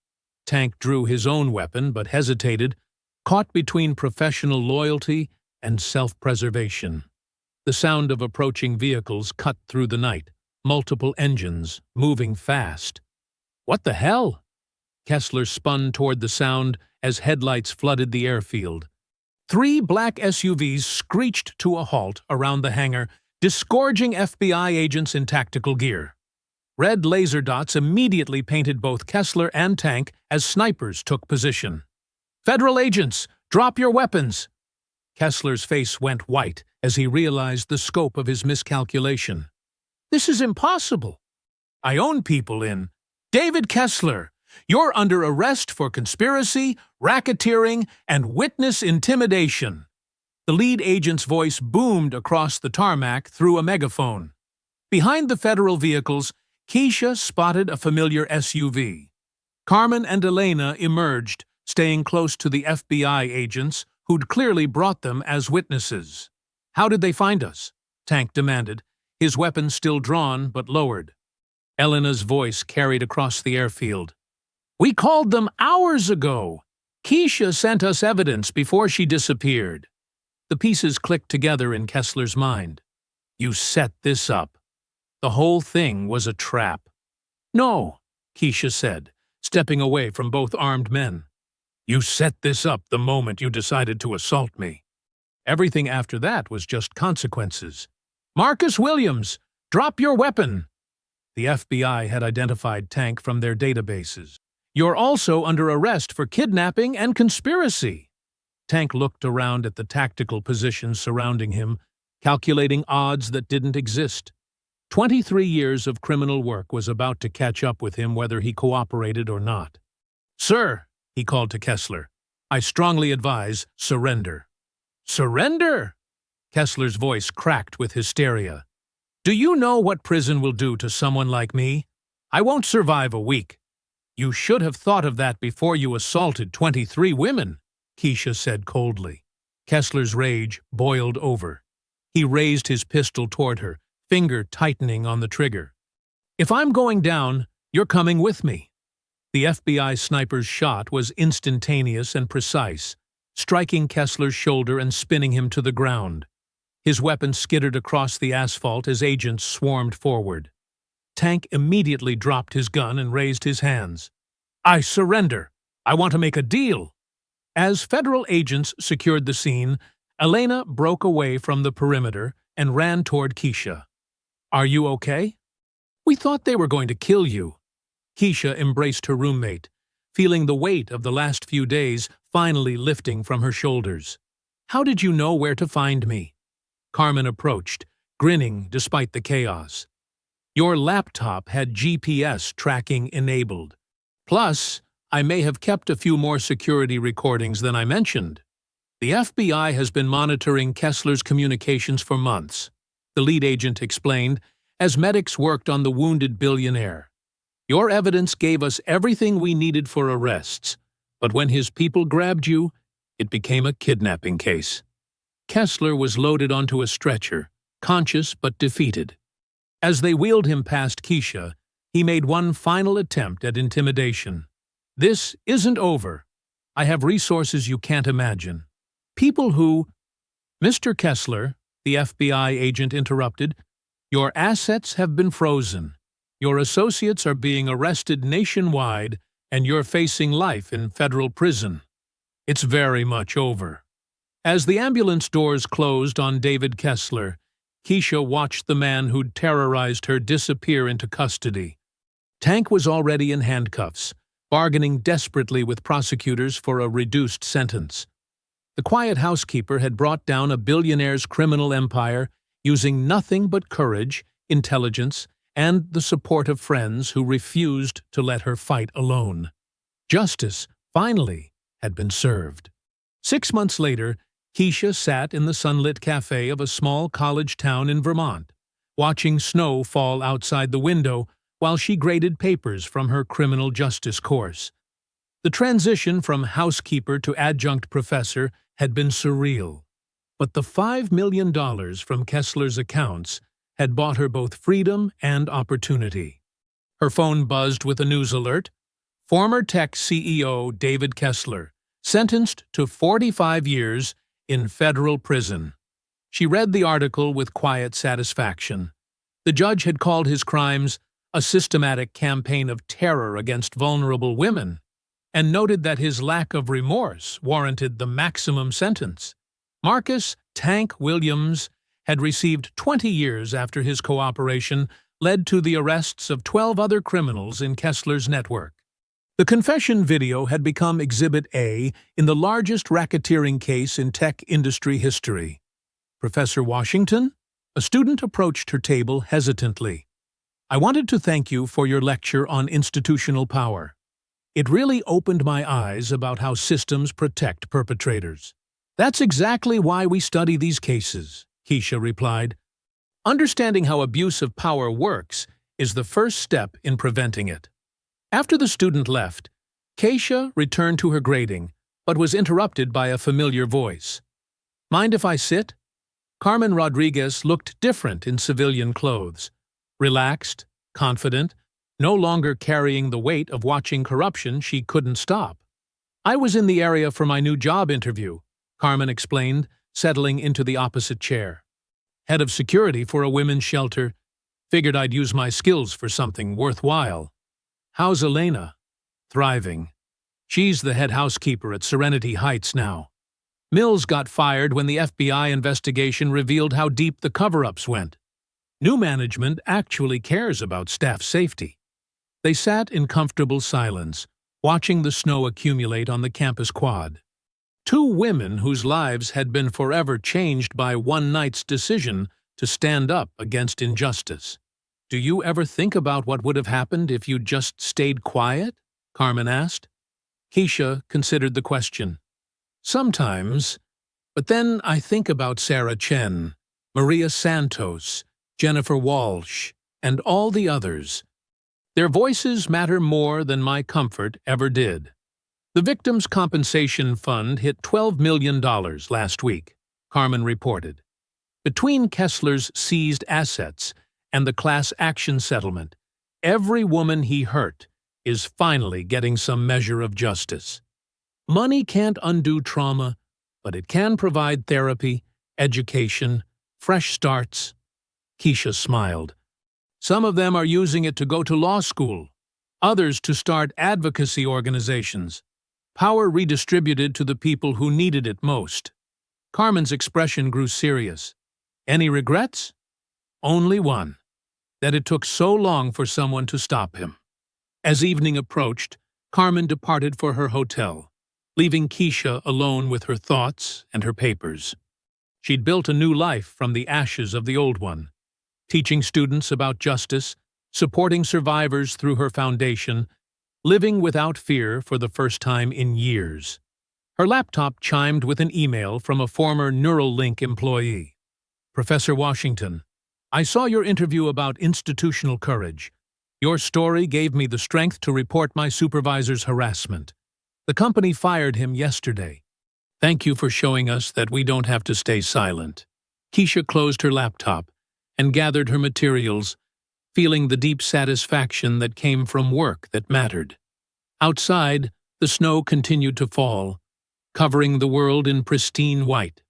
Tank drew his own weapon but hesitated, caught between professional loyalty and self-preservation. The sound of approaching vehicles cut through the night, multiple engines, moving fast. What the hell? Kessler spun toward the sound as headlights flooded the airfield. 3 black SUVs screeched to a halt around the hangar, disgorging FBI agents in tactical gear. Red laser dots immediately painted both Kessler and Tank as snipers took position. Federal agents, drop your weapons! Kessler's face went white as he realized the scope of his miscalculation. This is impossible. I own people in David Kessler. You're under arrest for conspiracy, racketeering, and witness intimidation. The lead agent's voice boomed across the tarmac through a megaphone. Behind the federal vehicles, Keisha spotted a familiar SUV. Carmen and Elena emerged, staying close to the FBI agents who'd clearly brought them as witnesses. How did they find us? Tank demanded, his weapon still drawn but lowered. Elena's voice carried across the airfield. We called them hours ago. Keisha sent us evidence before she disappeared. The pieces clicked together in Kessler's mind. You set this up. The whole thing was a trap. No, Keisha said, stepping away from both armed men. You set this up the moment you decided to assault me. Everything after that was just consequences. Marcus Williams, drop your weapon. The FBI had identified Tank from their databases. You're also under arrest for kidnapping and conspiracy. Tank looked around at the tactical positions surrounding him, calculating odds that didn't exist. 23 years of criminal work was about to catch up with him whether he cooperated or not. Sir, he called to Kessler, I strongly advise surrender. Surrender? Kessler's voice cracked with hysteria. Do you know what prison will do to someone like me? I won't survive a week. You should have thought of that before you assaulted 23 women, Keisha said coldly. Kessler's rage boiled over. He raised his pistol toward her, finger tightening on the trigger. If I'm going down, you're coming with me. The FBI sniper's shot was instantaneous and precise, striking Kessler's shoulder and spinning him to the ground. His weapon skittered across the asphalt as agents swarmed forward. Tank immediately dropped his gun and raised his hands. "I surrender. I want to make a deal." As federal agents secured the scene, Elena broke away from the perimeter and ran toward Keisha. "Are you okay?" "We thought they were going to kill you." Keisha embraced her roommate, feeling the weight of the last few days finally lifting from her shoulders. "How did you know where to find me?" Carmen approached, grinning despite the chaos. "Your laptop had GPS tracking enabled. Plus, I may have kept a few more security recordings than I mentioned. The FBI has been monitoring Kessler's communications for months," the lead agent explained, as medics worked on the wounded billionaire. "Your evidence gave us everything we needed for arrests, but when his people grabbed you, it became a kidnapping case." Kessler was loaded onto a stretcher, conscious but defeated. As they wheeled him past Keisha, he made one final attempt at intimidation. "This isn't over. I have resources you can't imagine. People who—" "Mr. Kessler," the FBI agent interrupted, "your assets have been frozen. Your associates are being arrested nationwide, and you're facing life in federal prison. It's very much over." As the ambulance doors closed on David Kessler, Keisha watched the man who'd terrorized her disappear into custody. Tank was already in handcuffs, bargaining desperately with prosecutors for a reduced sentence. The quiet housekeeper had brought down a billionaire's criminal empire using nothing but courage, intelligence, and the support of friends who refused to let her fight alone. Justice, finally, had been served. 6 months later, Keisha sat in the sunlit cafe of a small college town in Vermont, watching snow fall outside the window while she graded papers from her criminal justice course. The transition from housekeeper to adjunct professor had been surreal, but the $5 million from Kessler's accounts had bought her both freedom and opportunity. Her phone buzzed with a news alert. Former tech CEO David Kessler, sentenced to 45 years in federal prison. She read the article with quiet satisfaction. The judge had called his crimes a systematic campaign of terror against vulnerable women, and noted that his lack of remorse warranted the maximum sentence. Marcus "Tank" Williams had received 20 years after his cooperation led to the arrests of 12 other criminals in Kessler's network. The confession video had become Exhibit A in the largest racketeering case in tech industry history. "Professor Washington?" A student approached her table hesitantly. "I wanted to thank you for your lecture on institutional power. It really opened my eyes about how systems protect perpetrators." "That's exactly why we study these cases," Keisha replied. "Understanding how abuse of power works is the first step in preventing it." After the student left, Keisha returned to her grading, but was interrupted by a familiar voice. "Mind if I sit?" Carmen Rodriguez looked different in civilian clothes. Relaxed, confident, no longer carrying the weight of watching corruption she couldn't stop. "I was in the area for my new job interview," Carmen explained, settling into the opposite chair. "Head of security for a women's shelter. Figured I'd use my skills for something worthwhile." "How's Elena?" "Thriving. She's the head housekeeper at Serenity Heights now. Mills got fired when the FBI investigation revealed how deep the cover-ups went. New management actually cares about staff safety." They sat in comfortable silence, watching the snow accumulate on the campus quad. Two women whose lives had been forever changed by one night's decision to stand up against injustice. "Do you ever think about what would have happened if you'd just stayed quiet?" Carmen asked. Keisha considered the question. "Sometimes, but then I think about Sarah Chen, Maria Santos, Jennifer Walsh, and all the others. Their voices matter more than my comfort ever did." The Victims' Compensation Fund hit $12 million last week, Carmen reported. Between Kessler's seized assets and the class action settlement, every woman he hurt is finally getting some measure of justice. Money can't undo trauma, but it can provide therapy, education, fresh starts. Keisha smiled. Some of them are using it to go to law school, others to start advocacy organizations. Power redistributed to the people who needed it most. Carmen's expression grew serious. Any regrets? Only one. That it took so long for someone to stop him. As evening approached, Carmen departed for her hotel, leaving Keisha alone with her thoughts and her papers. She'd built a new life from the ashes of the old one, teaching students about justice, supporting survivors through her foundation, living without fear for the first time in years. Her laptop chimed with an email from a former Neuralink employee. Professor Washington, I saw your interview about institutional courage. Your story gave me the strength to report my supervisor's harassment. The company fired him yesterday. Thank you for showing us that we don't have to stay silent. Keisha closed her laptop and gathered her materials, feeling the deep satisfaction that came from work that mattered. Outside, the snow continued to fall, covering the world in pristine white.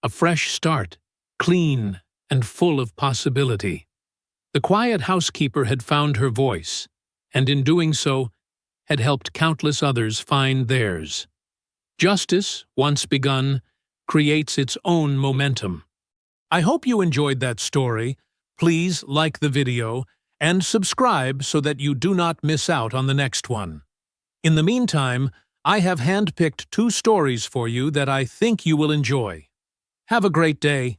A fresh start, clean and full of possibility. The quiet housekeeper had found her voice, and in doing so, had helped countless others find theirs. Justice, once begun, creates its own momentum. I hope you enjoyed that story. Please like the video and subscribe so that you do not miss out on the next one. In the meantime, I have handpicked 2 stories for you that I think you will enjoy. Have a great day.